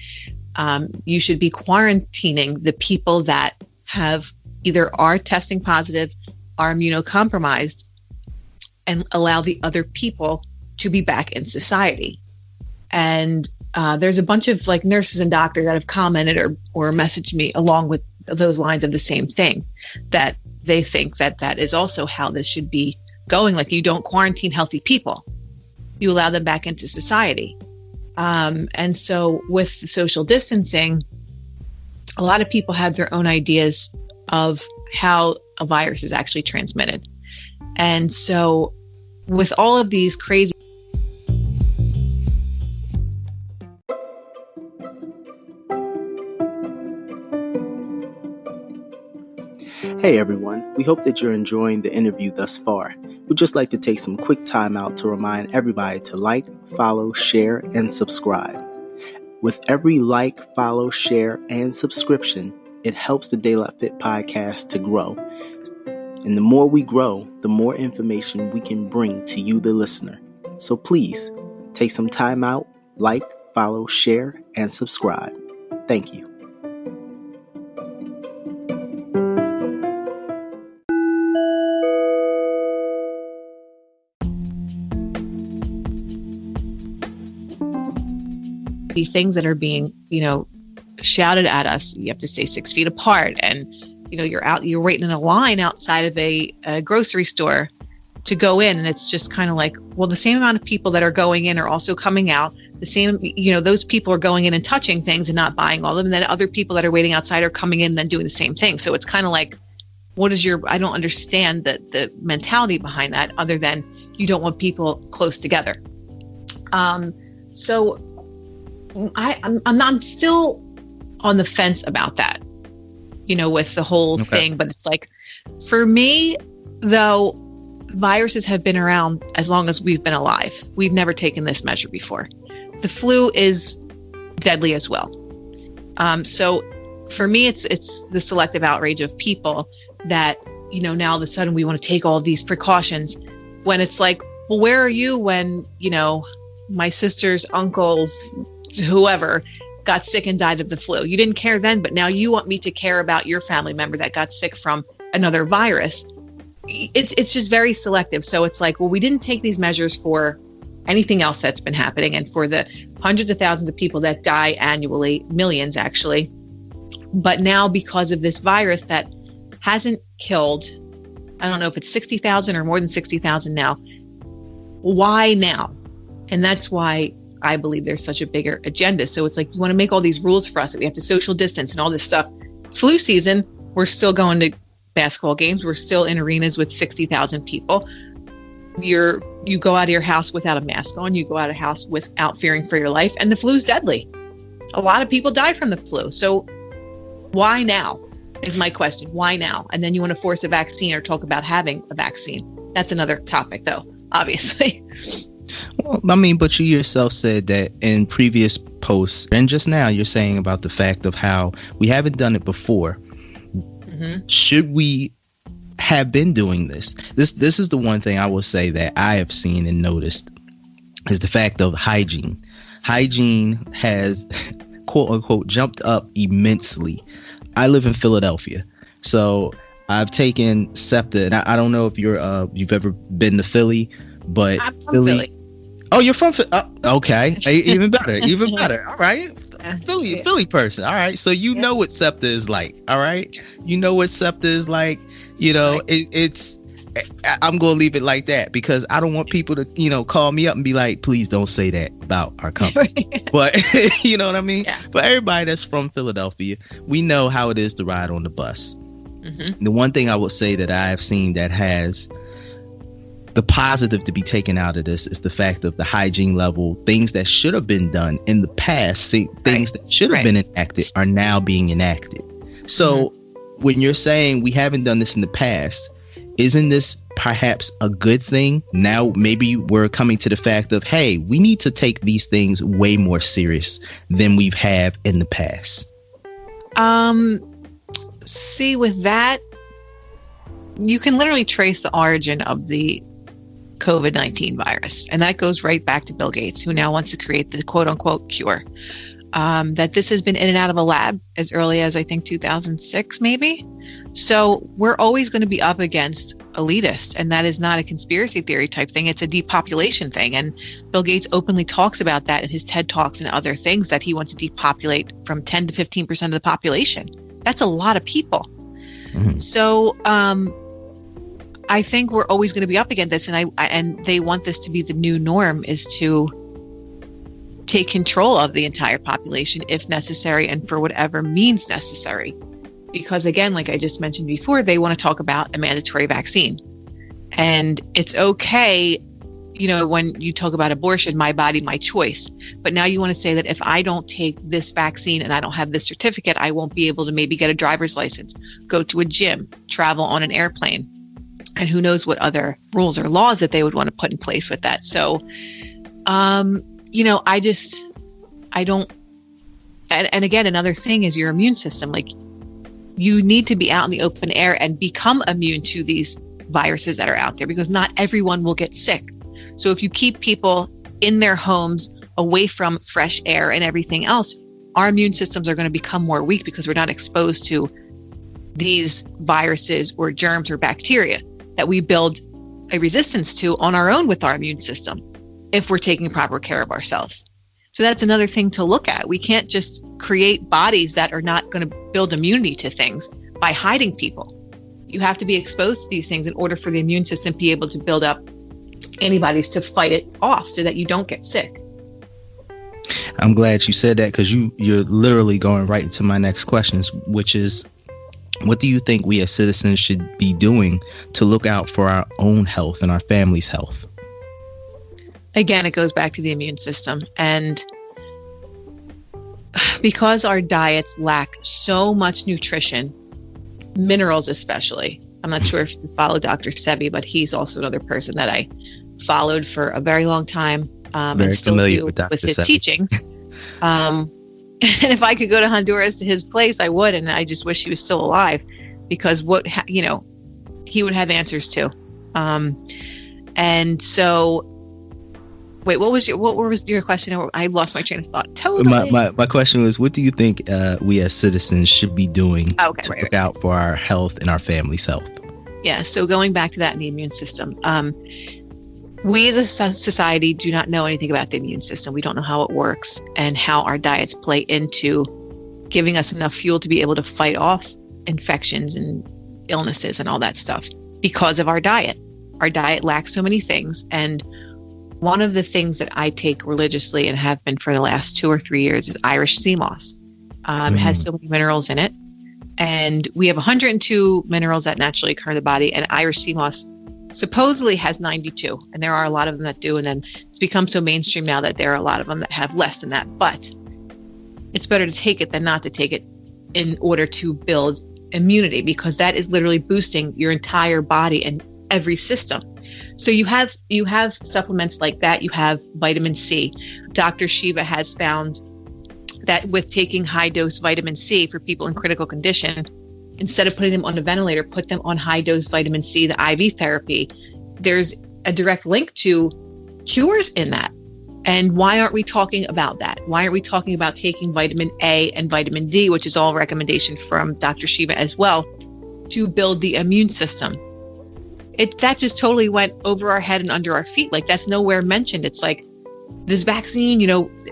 you should be quarantining the people that have either are testing positive, are immunocompromised, and allow the other people to be back in society. And there's a bunch of like nurses and doctors that have commented or messaged me along with those lines of the same thing, that they think that is also how this should be going. Like, you don't quarantine healthy people, you allow them back into society. And so with the social distancing, a lot of people have their own ideas of how a virus is actually transmitted. And so with all of these crazy Hey everyone, we hope that you're enjoying the interview thus far. We'd just like to take some quick time out to remind everybody to like, follow, share, and subscribe. With every like, follow, share, and subscription, it helps the De La Fit podcast to grow. And the more we grow, the more information we can bring to you, the listener. So please, take some time out, like, follow, share, and subscribe. Thank you. things that are being, shouted at us. You have to stay 6 feet apart, and you're waiting in a line outside of a grocery store to go in, and it's just kind of like, well, the same amount of people that are going in are also coming out. The same, those people are going in and touching things and not buying all of them. And then other people that are waiting outside are coming in and then doing the same thing. So it's kind of like, I don't understand the mentality behind that, other than you don't want people close together. So I'm still on the fence about that, with the whole thing. But it's like, for me, though, viruses have been around as long as we've been alive. We've never taken this measure before. The flu is deadly as well. So for me, it's the selective outrage of people that, now all of a sudden we want to take all of these precautions, when it's like, well, where are you when, my sister's uncles, whoever, got sick and died of the flu? You didn't care then, but now you want me to care about your family member that got sick from another virus. It's just very selective. So it's like, well, we didn't take these measures for anything else that's been happening, and for the hundreds of thousands of people that die annually, millions actually. But now, because of this virus that hasn't killed, I don't know if it's 60,000 or more than 60,000 now, why now? And that's why I believe there's such a bigger agenda. So it's like, you want to make all these rules for us that we have to social distance and all this stuff. Flu season, we're still going to basketball games. We're still in arenas with 60,000 people. You go out of your house without a mask on. You go out of house without fearing for your life. And the flu's deadly. A lot of people die from the flu. So why now is my question. Why now? And then you want to force a vaccine or talk about having a vaccine. That's another topic, though, obviously. Well, I mean, but you yourself said that in previous posts, and just now you're saying about the fact of how we haven't done it before. Mm-hmm. Should we have been doing this? This is the one thing I will say that I have seen and noticed is the fact of hygiene. Hygiene has, quote unquote, jumped up immensely. I live in Philadelphia, so I've taken SEPTA, and I don't know if you've ever been to Philly, but I'm from Philly. Oh, you're from Philly. Okay, even better, even better. All right, Philly person. All right, so you know what SEPTA is like. All right, you know what SEPTA is like. It's. I'm gonna leave it like that, because I don't want people to call me up and be like, please don't say that about our company. But you know what I mean. Yeah. But everybody that's from Philadelphia, we know how it is to ride on the bus. Mm-hmm. The one thing I would say that I have seen that has the positive to be taken out of this is the fact of the hygiene level, things that should have been done in the past, things that should have been enacted are now being enacted. So when you're saying we haven't done this in the past, isn't this perhaps a good thing? Now maybe we're coming to the fact of, hey, we need to take these things way more serious than we've have in the past. See, with that, you can literally trace the origin of the COVID-19 virus. And that goes right back to Bill Gates, who now wants to create the quote unquote cure. That this has been in and out of a lab as early as I think 2006, maybe. So we're always going to be up against elitists, and that is not a conspiracy theory type thing. It's a depopulation thing. And Bill Gates openly talks about that in his TED Talks and other things, that he wants to depopulate from 10 to 15% of the population. That's a lot of people. Mm-hmm. So I think we're always going to be up against this, and they want this to be the new norm, is to take control of the entire population if necessary and for whatever means necessary. Because again, like I just mentioned before, they want to talk about a mandatory vaccine. And it's okay, when you talk about abortion, my body, my choice. But now you want to say that if I don't take this vaccine and I don't have this certificate, I won't be able to maybe get a driver's license, go to a gym, travel on an airplane. And who knows what other rules or laws that they would want to put in place with that. So, I don't, and again, another thing is your immune system. Like, you need to be out in the open air and become immune to these viruses that are out there, because not everyone will get sick. So if you keep people in their homes, away from fresh air and everything else, our immune systems are going to become more weak because we're not exposed to these viruses or germs or bacteria that we build a resistance to on our own with our immune system if we're taking proper care of ourselves. So that's another thing to look at. We can't just create bodies that are not going to build immunity to things by hiding people. You have to be exposed to these things in order for the immune system to be able to build up antibodies to fight it off so that you don't get sick. I'm glad you said that, because you're literally going right into my next questions, which is, what do you think we as citizens should be doing to look out for our own health and our family's health? Again, it goes back to the immune system. And because our diets lack so much nutrition, minerals especially. I'm not sure if you follow Dr. Sebi, but he's also another person that I followed for a very long time, and still do with his teaching. And if I could go to Honduras to his place, I would. And I just wish he was still alive, because he would have answers to. And so, wait, what was your question? I lost my train of thought. Totally. My question was, what do you think we as citizens should be doing to look out for our health and our family's health? Yeah. So going back to that in the immune system, we as a society do not know anything about the immune system. We don't know how it works and how our diets play into giving us enough fuel to be able to fight off infections and illnesses and all that stuff because of our diet. Our diet lacks so many things. And one of the things that I take religiously and have been for the last 2 or 3 years is Irish sea moss. It has so many minerals in it. And we have 102 minerals that naturally occur in the body, and Irish sea moss supposedly has 92. And there are a lot of them that do. And then it's become so mainstream now that there are a lot of them that have less than that. But it's better to take it than not to take it in order to build immunity, because that is literally boosting your entire body and every system. So you have supplements like that. You have vitamin C. Dr. Shiva has found that with taking high dose vitamin C for people in critical condition, instead of putting them on a ventilator, put them on high dose vitamin C, the IV therapy. There's a direct link to cures in that. And why aren't we talking about that? Why aren't we talking about taking vitamin A and vitamin D, which is all recommendation from Dr. Shiva as well, to build the immune system? That just totally went over our head and under our feet. Like, that's nowhere mentioned. It's like this vaccine,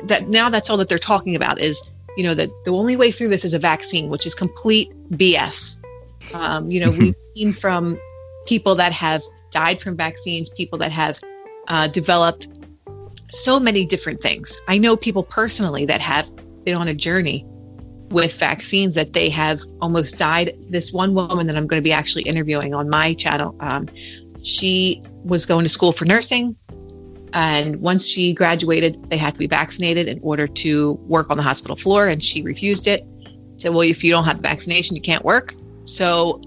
that now that's all that they're talking about is, that the only way through this is a vaccine, which is complete BS. We've seen from people that have died from vaccines, people that have developed so many different things. I know people personally that have been on a journey with vaccines that they have almost died. This one woman that I'm going to be actually interviewing on my channel, she was going to school for nursing. And once she graduated, they had to be vaccinated in order to work on the hospital floor. And she refused it. Said, well, if you don't have the vaccination, you can't work. So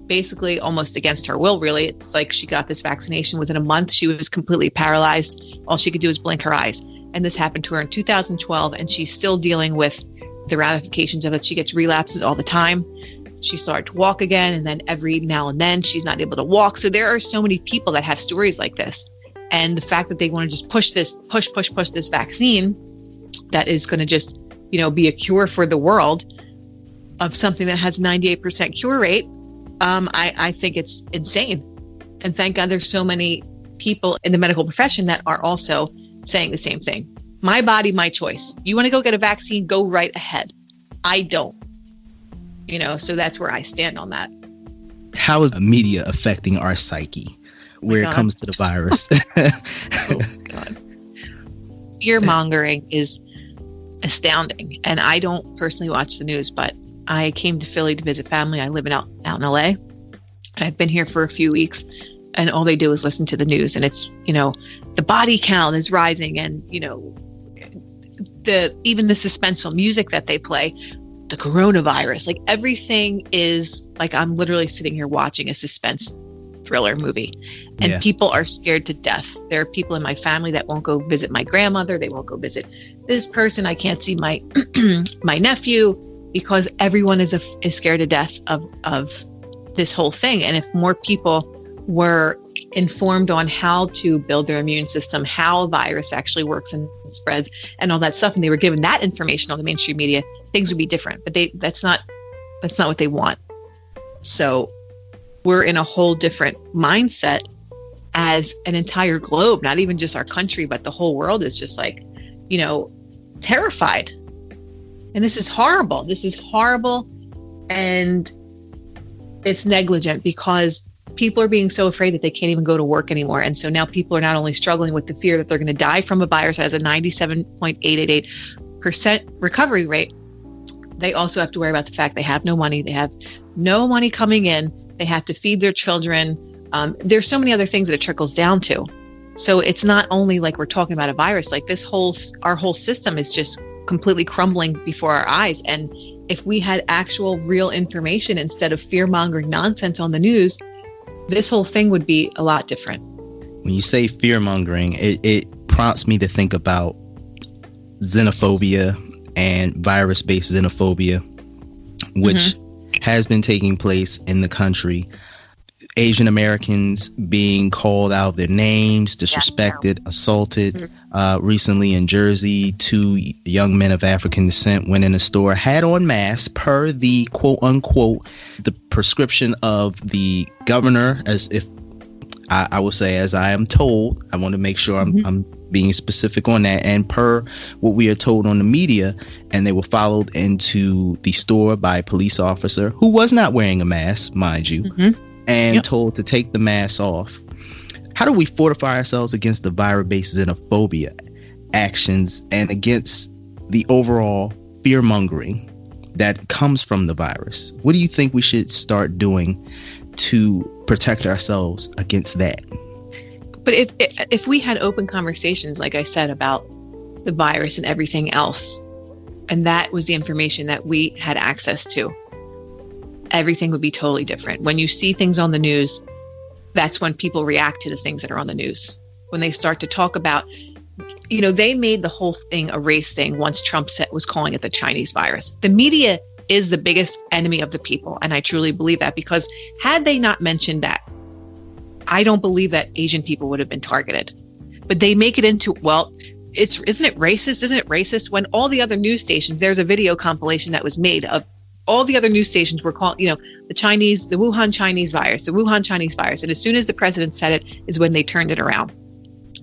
basically, almost against her will, really, it's like she got this vaccination. Within a month, she was completely paralyzed. All she could do was blink her eyes. And this happened to her in 2012. And she's still dealing with the ramifications of it. She gets relapses all the time. She started to walk again. And then every now and then she's not able to walk. So there are so many people that have stories like this. And the fact that they want to just push this vaccine that is going to just, be a cure for the world of something that has 98% cure rate, I think it's insane. And thank God there's so many people in the medical profession that are also saying the same thing. My body, my choice. You want to go get a vaccine, go right ahead. I don't. So that's where I stand on that. How is the media affecting our psyche where it comes to the virus? Oh, God. Fear mongering is astounding. And I don't personally watch the news, but I came to Philly to visit family. I live out in LA. And I've been here for a few weeks. And all they do is listen to the news. And it's, the body count is rising. And, even the suspenseful music that they play, the coronavirus, like everything is like I'm literally sitting here watching a suspense thriller movie, and people are scared to death. There are people in my family that won't go visit my grandmother. They won't go visit this person. I can't see my my nephew because everyone is scared to death of this whole thing. And if more people were informed on how to build their immune system, how a virus actually works and spreads and all that stuff, and they were given that information on the mainstream media, things would be different. But that's not what they want. So we're in a whole different mindset as an entire globe, not even just our country, but the whole world is just like, terrified. And this is horrible. And it's negligent because people are being so afraid that they can't even go to work anymore. And so now people are not only struggling with the fear that they're going to die from a virus that has a 97.888% recovery rate, they also have to worry about the fact they have no money. They have no money coming in. They have to feed their children. There's so many other things that it trickles down to. So it's not only like we're talking about a virus, like our whole system is just completely crumbling before our eyes. And if we had actual real information instead of fear-mongering nonsense on the news, this whole thing would be a lot different. When you say fear-mongering, it prompts me to think about xenophobia and virus-based xenophobia, which has been taking place in the country. Asian Americans being called out their names, disrespected, assaulted. Recently in Jersey, 2 young men of African descent went in a store, had on masks per the quote unquote the prescription of the governor, as if I will say, as I am told. I want to make sure I'm being specific on that, and per what we are told on the media. And they were followed into the store by a police officer who was not wearing a mask, mind you, and told to take the mask off. How do we fortify ourselves against the virus-based xenophobia actions and against the overall fear-mongering that comes from the virus? What do you think we should start doing to protect ourselves against that? But if we had open conversations, like I said, about the virus and everything else, and that was the information that we had access to, everything would be totally different. When you see things on the news, that's when people react to the things that are on the news. When they start to talk about, they made the whole thing a race thing once Trump was calling it the Chinese virus. The media is the biggest enemy of the people. And I truly believe that, because had they not mentioned that, I don't believe that Asian people would have been targeted. But they make it into, isn't it racist? Isn't it racist? When all the other news stations, there's a video compilation that was made of all the other news stations were called, the Wuhan Chinese virus, the Wuhan Chinese virus. And as soon as the president said it is when they turned it around.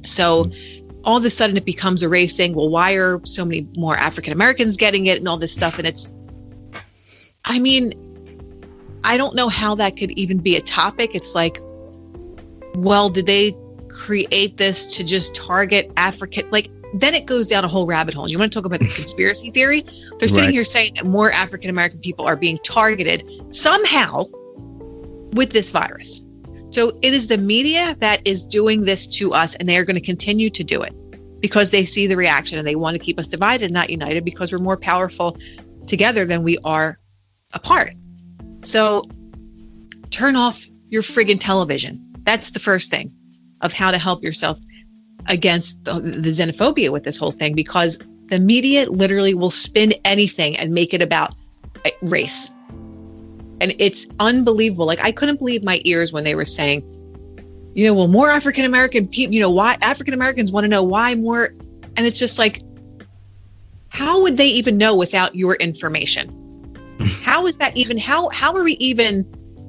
So all of a sudden it becomes a race thing. Well, why are so many more African Americans getting it and all this stuff? And I don't know how that could even be a topic. It's like, well, did they create this to just target African? Then it goes down a whole rabbit hole. You want to talk about a conspiracy theory? They're sitting here saying that more African American people are being targeted somehow with this virus. So it is the media that is doing this to us, and they are going to continue to do it because they see the reaction and they want to keep us divided, not united, because we're more powerful together than we are apart. So turn off your friggin' television. That's the first thing of how to help yourself against the xenophobia with this whole thing, because the media literally will spin anything and make it about race. And it's unbelievable. Like, I couldn't believe my ears when they were saying, well, more African-American people, why African Americans want to know why more. And it's just like, how would they even know without your information? How is that even, how are we even,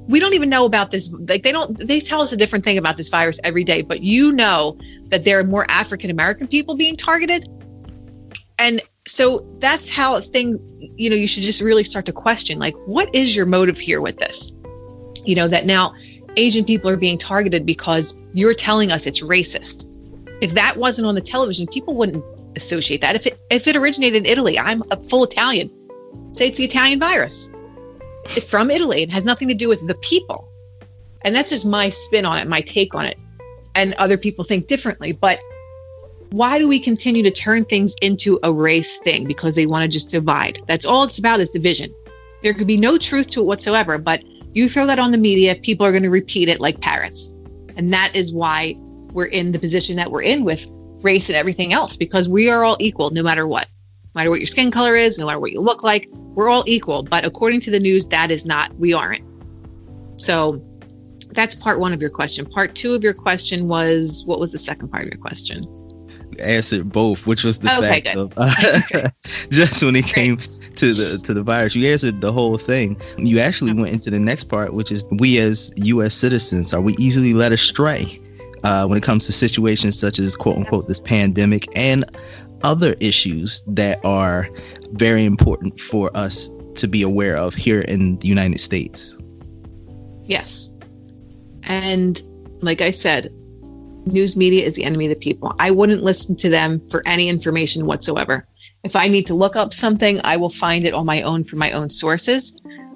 we don't even know about this. Like, they tell us a different thing about this virus every day, but that there are more African-American people being targeted. And so that's how you should just really start to question, like, what is your motive here with this? That now Asian people are being targeted because you're telling us it's racist. If that wasn't on the television, people wouldn't associate that. If it originated in Italy, I'm a full Italian. Say it's the Italian virus. It's from Italy. It has nothing to do with the people. And that's just my spin on it, my take on it. And other people think differently. But why do we continue to turn things into a race thing? Because they want to just divide. That's all it's about, is division. There could be no truth to it whatsoever, but you throw that on the media, people are going to repeat it like parrots. And that is why we're in the position that we're in with race and everything else, because we are all equal no matter what. No matter what your skin color is, no matter what you look like, we're all equal. But according to the news, that is not, we aren't. So that's part one of your question. Part two of your question was, what was the second part of your question? Answered both, which was the fact of just when it came to the virus. You answered the whole thing. You actually went into the next part, which is, we as U.S. citizens, are we easily led astray when it comes to situations such as, quote unquote, this pandemic and other issues that are very important for us to be aware of here in the United States? Yes. And like I said, news media is the enemy of the people. I wouldn't listen to them for any information whatsoever. If I need to look up something, I will find it on my own from my own sources,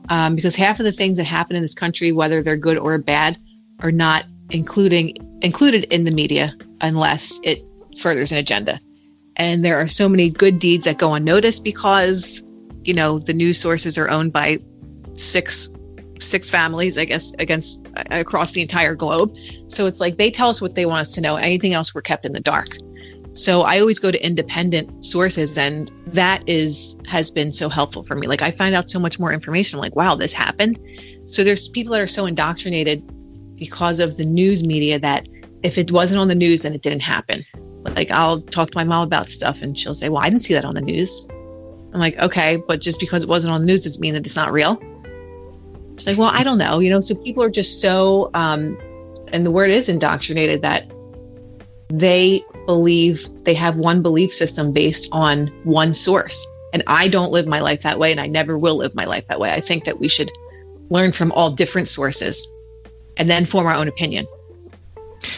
because half of the things that happen in this country, whether they're good or bad, are not included in the media unless it furthers an agenda. And there are so many good deeds that go unnoticed because, the news sources are owned by six families, I guess, across the entire globe. So it's like they tell us what they want us to know. Anything else, we're kept in the dark. So I always go to independent sources, and that has been so helpful for me. Like, I find out so much more information. I'm like, wow, this happened. So there's people that are so indoctrinated because of the news media that if it wasn't on the news, then it didn't happen. Like, I'll talk to my mom about stuff and she'll say, well, I didn't see that on the news. I'm like, okay, but just because it wasn't on the news doesn't mean that it's not real. She's like, well, I don't know, so people are just so, and the word is indoctrinated, that they believe they have one belief system based on one source. And I don't live my life that way, and I never will live my life that way. I think that we should learn from all different sources and then form our own opinion.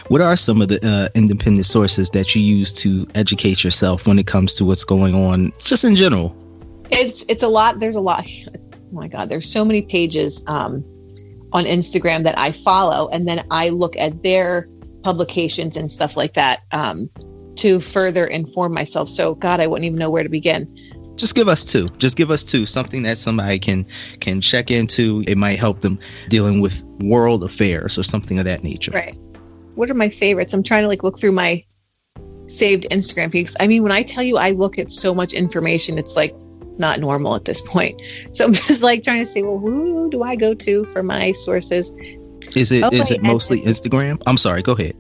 What are some of the independent sources that you use to educate yourself when it comes to what's going on, just in general? It's a lot. There's a lot. Oh my God, there's so many pages on Instagram that I follow, and then I look at their publications and stuff like that to further inform myself. So God, I wouldn't even know where to begin. Just give us two. Something that somebody can check into. It might help them dealing with world affairs or something of that nature. Right. What are my favorites? I'm trying to look through my saved Instagram feeds. I mean, when I tell you I look at so much information, it's like not normal at this point. So I'm just trying to say, well, who do I go to for my sources? Is it mostly Instagram? I'm sorry, go ahead.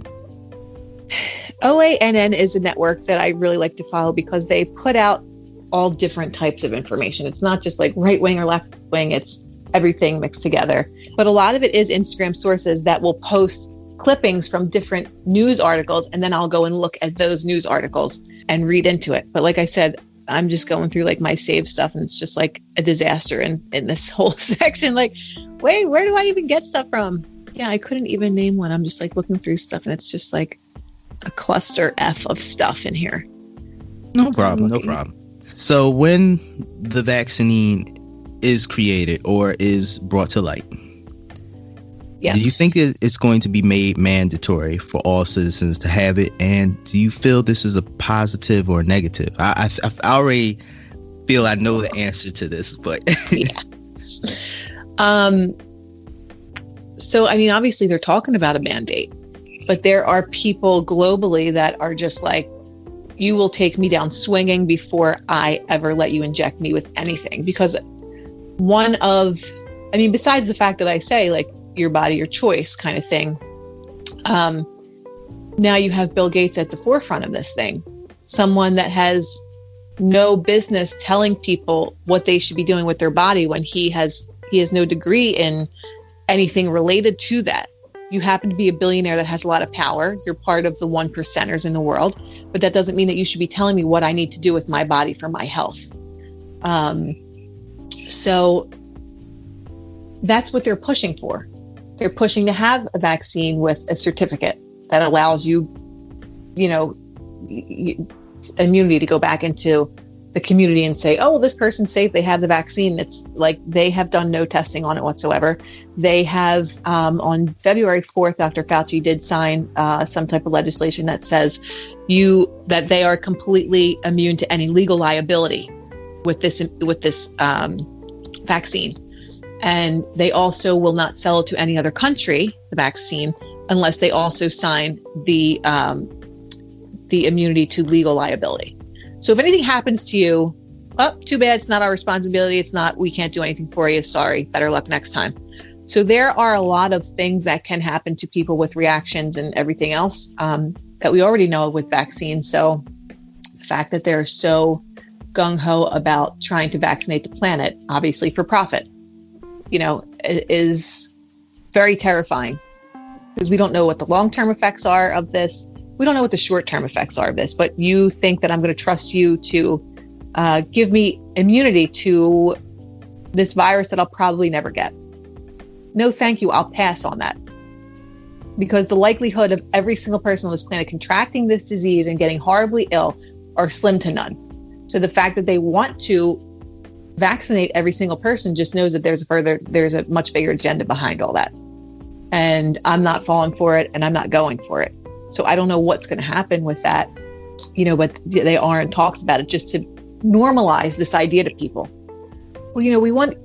OANN is a network that I really like to follow because they put out all different types of information. It's not just right wing or left wing. It's everything mixed together. But a lot of it is Instagram sources that will post clippings from different news articles, and then I'll go and look at those news articles and read into it. But like I said, I'm just going through my saved stuff, and it's just a disaster in this whole section. Wait, where do I even get stuff from? Yeah, I couldn't even name one. I'm just looking through stuff, and it's just a cluster F of stuff in here. No problem. So when the vaccine is created or is brought to light, Yeah. Do you think it's going to be made mandatory for all citizens to have it? And do you feel this is a positive or negative? I already feel I know the answer to this, but yeah. So, I mean, obviously they're talking about a mandate, but there are people globally that are just like, you will take me down swinging before I ever let you inject me with anything. Because besides the fact that I say, like, your body, your choice kind of thing, now you have Bill Gates at the forefront of this thing, someone that has no business telling people what they should be doing with their body when he has no degree in anything related to that. You happen to be a billionaire that has a lot of power. You're part of the 1%ers in the world, but that doesn't mean that you should be telling me what I need to do with my body for my health. So that's what they're pushing for. They're pushing to have a vaccine with a certificate that allows you, immunity to go back into the community and say, oh, well, this person's safe. They have the vaccine. It's like they have done no testing on it whatsoever. They have, on February 4th, Dr. Fauci did sign some type of legislation that says that they are completely immune to any legal liability with this vaccine. And they also will not sell it to any other country, the vaccine, unless they also sign the immunity to legal liability. So if anything happens to you, too bad, it's not our responsibility. We can't do anything for you. Sorry, better luck next time. So there are a lot of things that can happen to people with reactions and everything else that we already know with vaccines. So the fact that they're so gung-ho about trying to vaccinate the planet, obviously for profit, is very terrifying, because we don't know what the long-term effects are of this. We don't know what the short-term effects are of this, but you think that I'm going to trust you to give me immunity to this virus that I'll probably never get. No, thank you. I'll pass on that. Because the likelihood of every single person on this planet contracting this disease and getting horribly ill are slim to none. So the fact that they want to vaccinate every single person just knows that there's a much bigger agenda behind all that. And I'm not falling for it, and I'm not going for it. So I don't know what's going to happen with that, but they are in talks about it just to normalize this idea to people. Well, we want,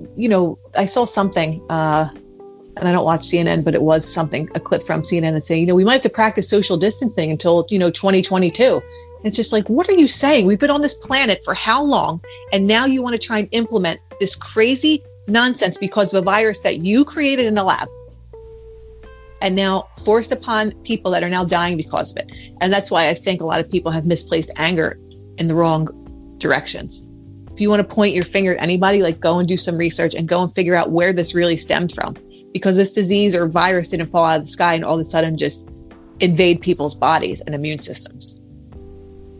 I saw something, and I don't watch CNN, but it was a clip from CNN that saying, we might have to practice social distancing until, 2022. And it's just like, what are you saying? We've been on this planet for how long? And now you want to try and implement this crazy nonsense because of a virus that you created in a lab, and now forced upon people that are now dying because of it. And that's why I think a lot of people have misplaced anger in the wrong directions. If you want to point your finger at anybody, like, go and do some research and go and figure out where this really stemmed from. Because this disease or virus didn't fall out of the sky and all of a sudden just invade people's bodies and immune systems.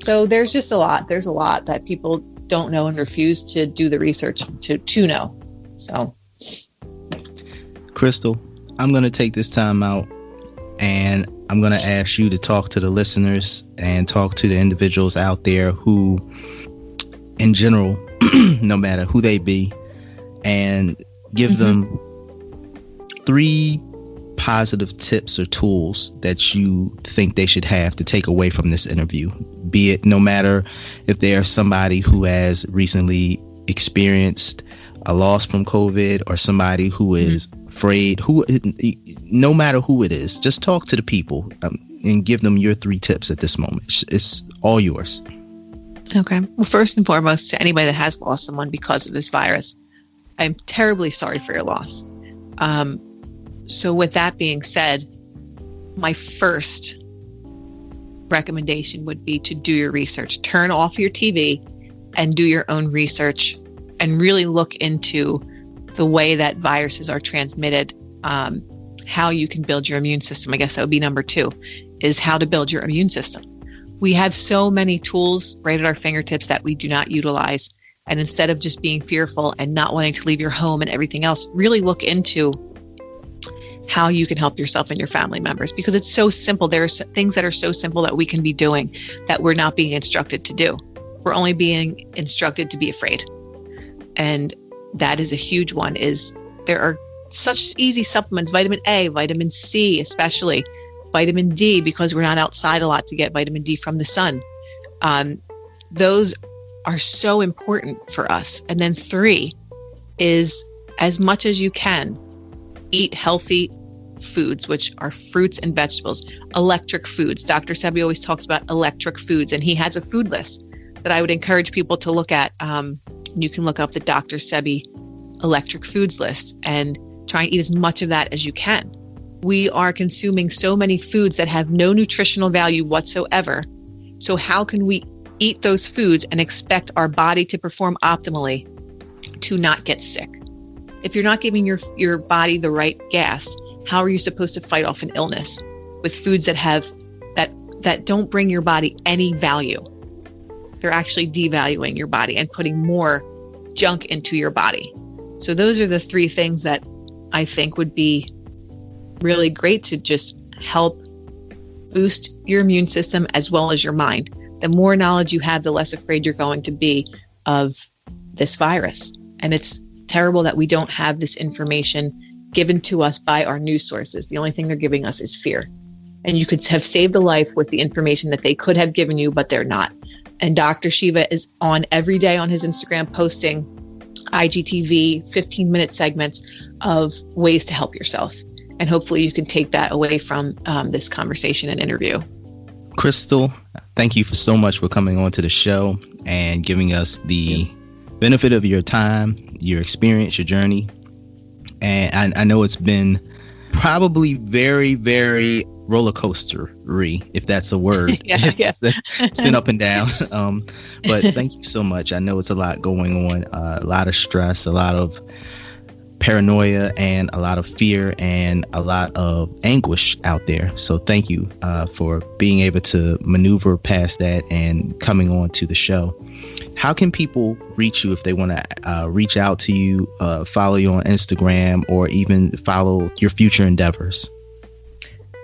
So there's just a lot that people don't know and refuse to do the research to know. So, Krystal, I'm going to take this time out, and I'm going to ask you to talk to the listeners and talk to the individuals out there who, in general, no matter who they be, and give them 3 positive tips or tools that you think they should have to take away from this interview. Be it no matter if they are somebody who has recently experienced a loss from COVID, or somebody who is afraid, no matter who it is, just talk to the people and give them your 3 tips at this moment. It's all yours. Okay. Well, first and foremost, to anybody that has lost someone because of this virus, I'm terribly sorry for your loss. So with that being said, my first recommendation would be to do your research. Turn off your TV and do your own research and really look into the way that viruses are transmitted, how you can build your immune system. I guess that would be number 2, is how to build your immune system. We have so many tools right at our fingertips that we do not utilize. And instead of just being fearful and not wanting to leave your home and everything else, really look into how you can help yourself and your family members, because it's so simple. There are things that are so simple that we can be doing that we're not being instructed to do. We're only being instructed to be afraid. And that is a huge one. Is there are such easy supplements, vitamin A, vitamin C, especially vitamin D, because we're not outside a lot to get vitamin D from the sun. Those are so important for us. And then 3 is, as much as you can, eat healthy foods, which are fruits and vegetables, electric foods. Dr. Sebi always talks about electric foods, and he has a food list that I would encourage people to look at. You can look up the Dr. Sebi electric foods list and try and eat as much of that as you can. We are consuming so many foods that have no nutritional value whatsoever. So how can we eat those foods and expect our body to perform optimally to not get sick? If you're not giving your body the right gas, how are you supposed to fight off an illness with foods that don't bring your body any value? They're actually devaluing your body and putting more junk into your body. So those are the 3 things that I think would be really great to just help boost your immune system as well as your mind. The more knowledge you have, the less afraid you're going to be of this virus. And it's terrible that we don't have this information given to us by our news sources. The only thing they're giving us is fear. And you could have saved a life with the information that they could have given you, but they're not. And Dr. Shiva is on every day on his Instagram posting IGTV 15-minute segments of ways to help yourself. And hopefully you can take that away from this conversation and interview. Krystal, thank you so much for coming on to the show and giving us the benefit of your time, your experience, your journey. And I know it's been probably very, very roller coaster-y, if that's a word. It's been up and down. But thank you so much. I know it's a lot going on, a lot of stress, a lot of paranoia, and a lot of fear, and a lot of anguish out there. So thank you for being able to maneuver past that and coming on to the show. How can people reach you if they want to reach out to you, follow you on Instagram, or even follow your future endeavors?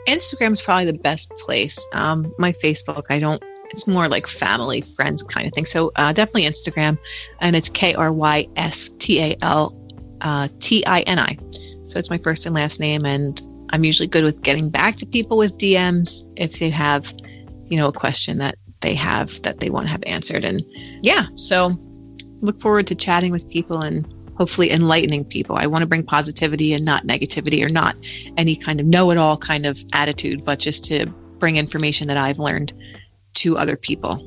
Instagram is probably the best place. My Facebook, it's more like family, friends kind of thing. So definitely Instagram, and it's KrystalTini. So it's my first and last name, and I'm usually good with getting back to people with DMs if they have, a question that they have that they want to have answered. And so look forward to chatting with people and hopefully enlightening people. I want to bring positivity and not negativity, or not any kind of know-it-all kind of attitude, but just to bring information that I've learned to other people.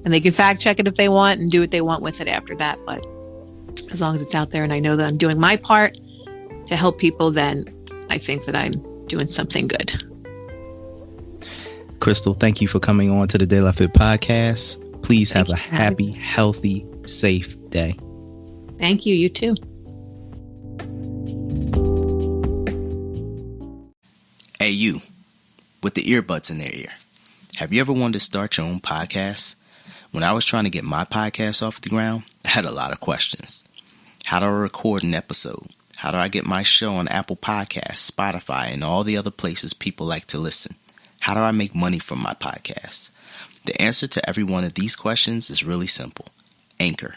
And they can fact check it if they want and do what they want with it after that. But as long as it's out there and I know that I'm doing my part to help people, then I think that I'm doing something good. Krystal, thank you for coming on to the De La Fit podcast. Please have a happy, healthy, safe day. Thank you. You too. Hey, you, with the earbuds in their ear. Have you ever wanted to start your own podcast? When I was trying to get my podcast off the ground, I had a lot of questions. How do I record an episode? How do I get my show on Apple Podcasts, Spotify, and all the other places people like to listen? How do I make money from my podcast? The answer to every one of these questions is really simple. Anchor.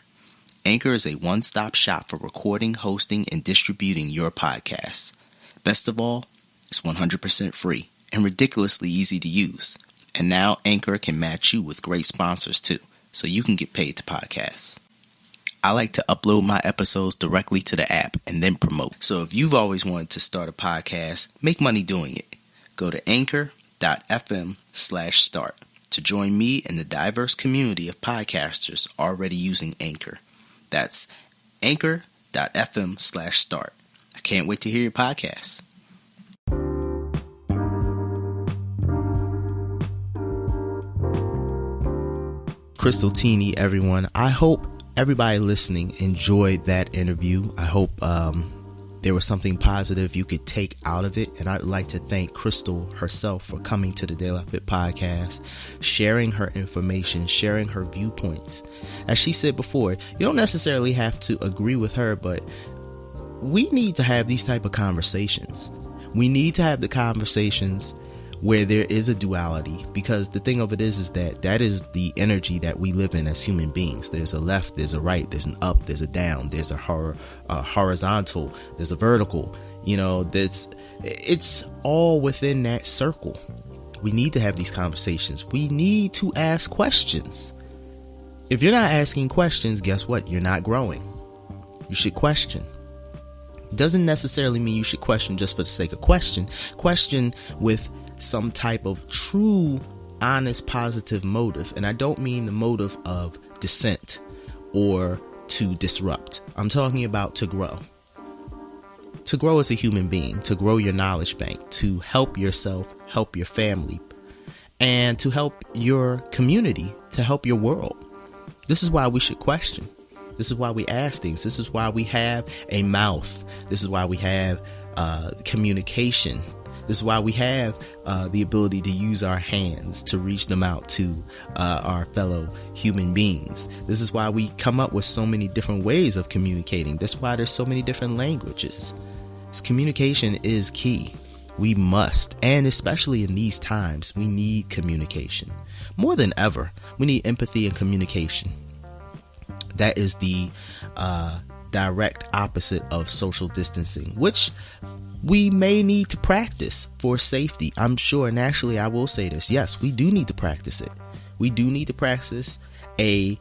Anchor is a one-stop shop for recording, hosting, and distributing your podcasts. Best of all, it's 100% free and ridiculously easy to use. And now Anchor can match you with great sponsors too, so you can get paid to podcasts. I like to upload my episodes directly to the app and then promote. So if you've always wanted to start a podcast, make money doing it. Go to anchor.fm/start to join me in the diverse community of podcasters already using Anchor. That's anchor.fm/start. I can't wait to hear your podcast. Krystal Tini, everyone. I hope everybody listening enjoyed that interview. I hope there was something positive you could take out of it. And I'd like to thank Krystal herself for coming to the De La Fit podcast, sharing her information, sharing her viewpoints. As she said before, you don't necessarily have to agree with her, but we need to have these type of conversations. We need to have the conversations where there is a duality, because the thing of it is that is the energy that we live in as human beings. There's a left, there's a right, there's an up, there's a down, there's a horizontal, there's a vertical. It's all within that circle. We need to have these conversations. We need to ask questions. If you're not asking questions, guess what? You're not growing. You should question. It doesn't necessarily mean you should question just for the sake of question. Question with some type of true, honest, positive motive. And I don't mean the motive of dissent or to disrupt. I'm talking about to grow. To grow as a human being, to grow your knowledge bank, to help yourself, help your family, and to help your community, to help your world. This is why we should question. This is why we ask things. This is why we have a mouth. This is why we have communication. This is why we have the ability to use our hands to reach them out to our fellow human beings. This is why we come up with so many different ways of communicating. That's why there's so many different languages. Communication is key. We must, and especially in these times, we need communication. More than ever, we need empathy and communication. That is the direct opposite of social distancing, which we may need to practice for safety. I'm sure, and actually I will say this, yes, we do need to practice it. We do need to practice a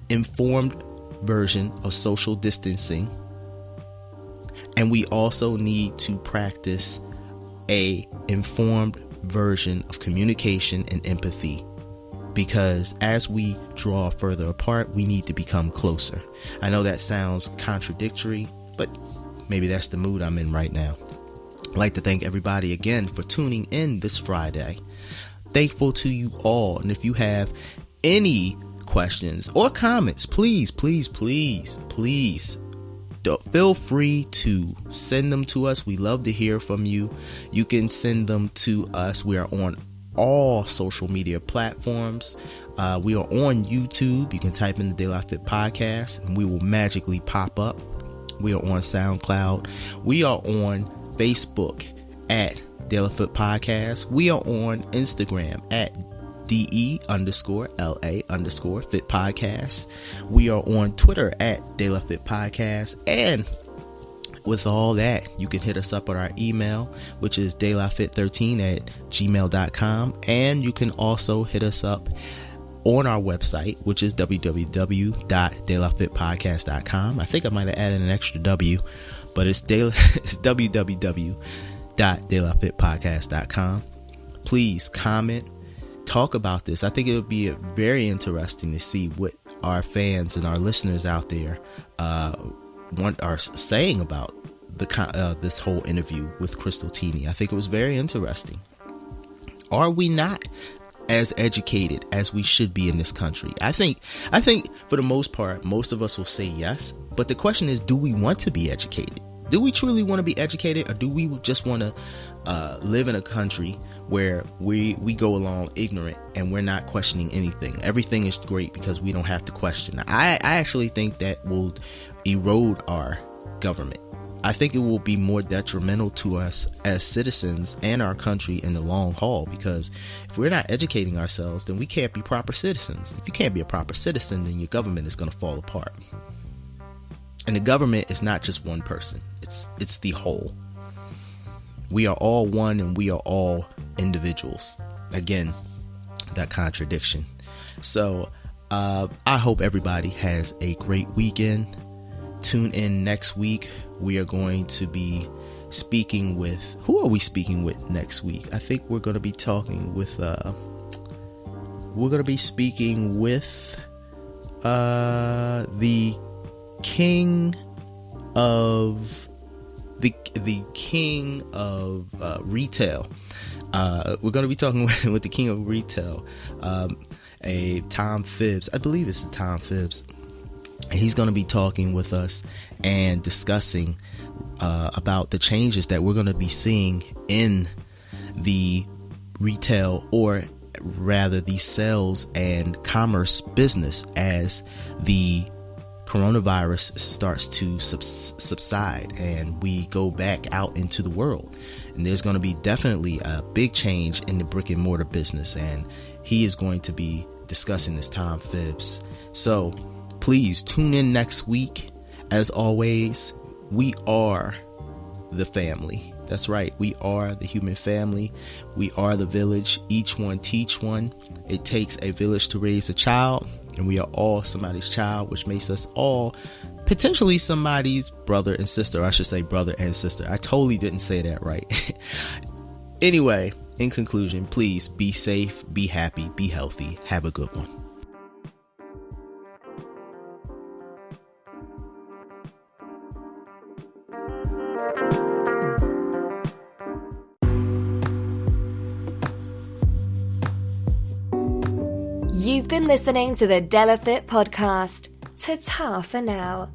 informed version of social distancing. And we also need to practice a informed version of communication and empathy, because as we draw further apart, we need to become closer. I know that sounds contradictory, but maybe that's the mood I'm in right now. I'd like to thank everybody again for tuning in this Friday. Thankful to you all. And if you have any questions or comments, please feel free to send them to us. We love to hear from you. You can send them to us. We are on all social media platforms. We are on YouTube. You can type in the De La Fit Podcast and we will magically pop up. We are on SoundCloud. We are on Facebook at De La Fit Podcast. We are on Instagram at DE_LA_Fit Podcast. We are on Twitter at De La Fit Podcast. And with all that, you can hit us up at our email, which is delafit13@gmail.com. And you can also hit us up on our website, which is www.delafitpodcast.com. I think I might have added an extra W, but it's www.delafitpodcast.com. Please comment, talk about this. I think it would be very interesting to see what our fans and our listeners out there are saying about this whole interview with Krystal Tini. I think it was very interesting. Are we not as educated as we should be in this country? I think for the most part, most of us will say yes. But the question is, do we want to be educated? Do we truly want to be educated, or do we just want to live in a country where we go along ignorant and we're not questioning anything? Everything is great because we don't have to question. I actually think that will erode our government. I think it will be more detrimental to us as citizens and our country in the long haul, because if we're not educating ourselves, then we can't be proper citizens. If you can't be a proper citizen, then your government is going to fall apart. And the government is not just one person. It's the whole. We are all one and we are all individuals. Again, that contradiction. So I hope everybody has a great weekend. Tune in next week. We are going to be speaking with, who are we speaking with next week? I think we're going to be talking with, the king of retail. We're going to be talking with the king of retail, a Tom Phibbs. I believe it's Tom Phibbs. He's going to be talking with us and discussing about the changes that we're going to be seeing in the retail, or rather the sales and commerce business, as the coronavirus starts to subside and we go back out into the world. And there's going to be definitely a big change in the brick and mortar business, and he is going to be discussing this, Tom Phibbs. So please tune in next week. As always, we are the family. That's right. We are the human family. We are the village. Each one teach one. It takes a village to raise a child, and we are all somebody's child, which makes us all potentially somebody's brother and sister. Or I should say brother and sister. I totally didn't say that right. Anyway, in conclusion, please be safe, be happy, be healthy. Have a good one. You've been listening to the Della Fit podcast. Ta-ta for now.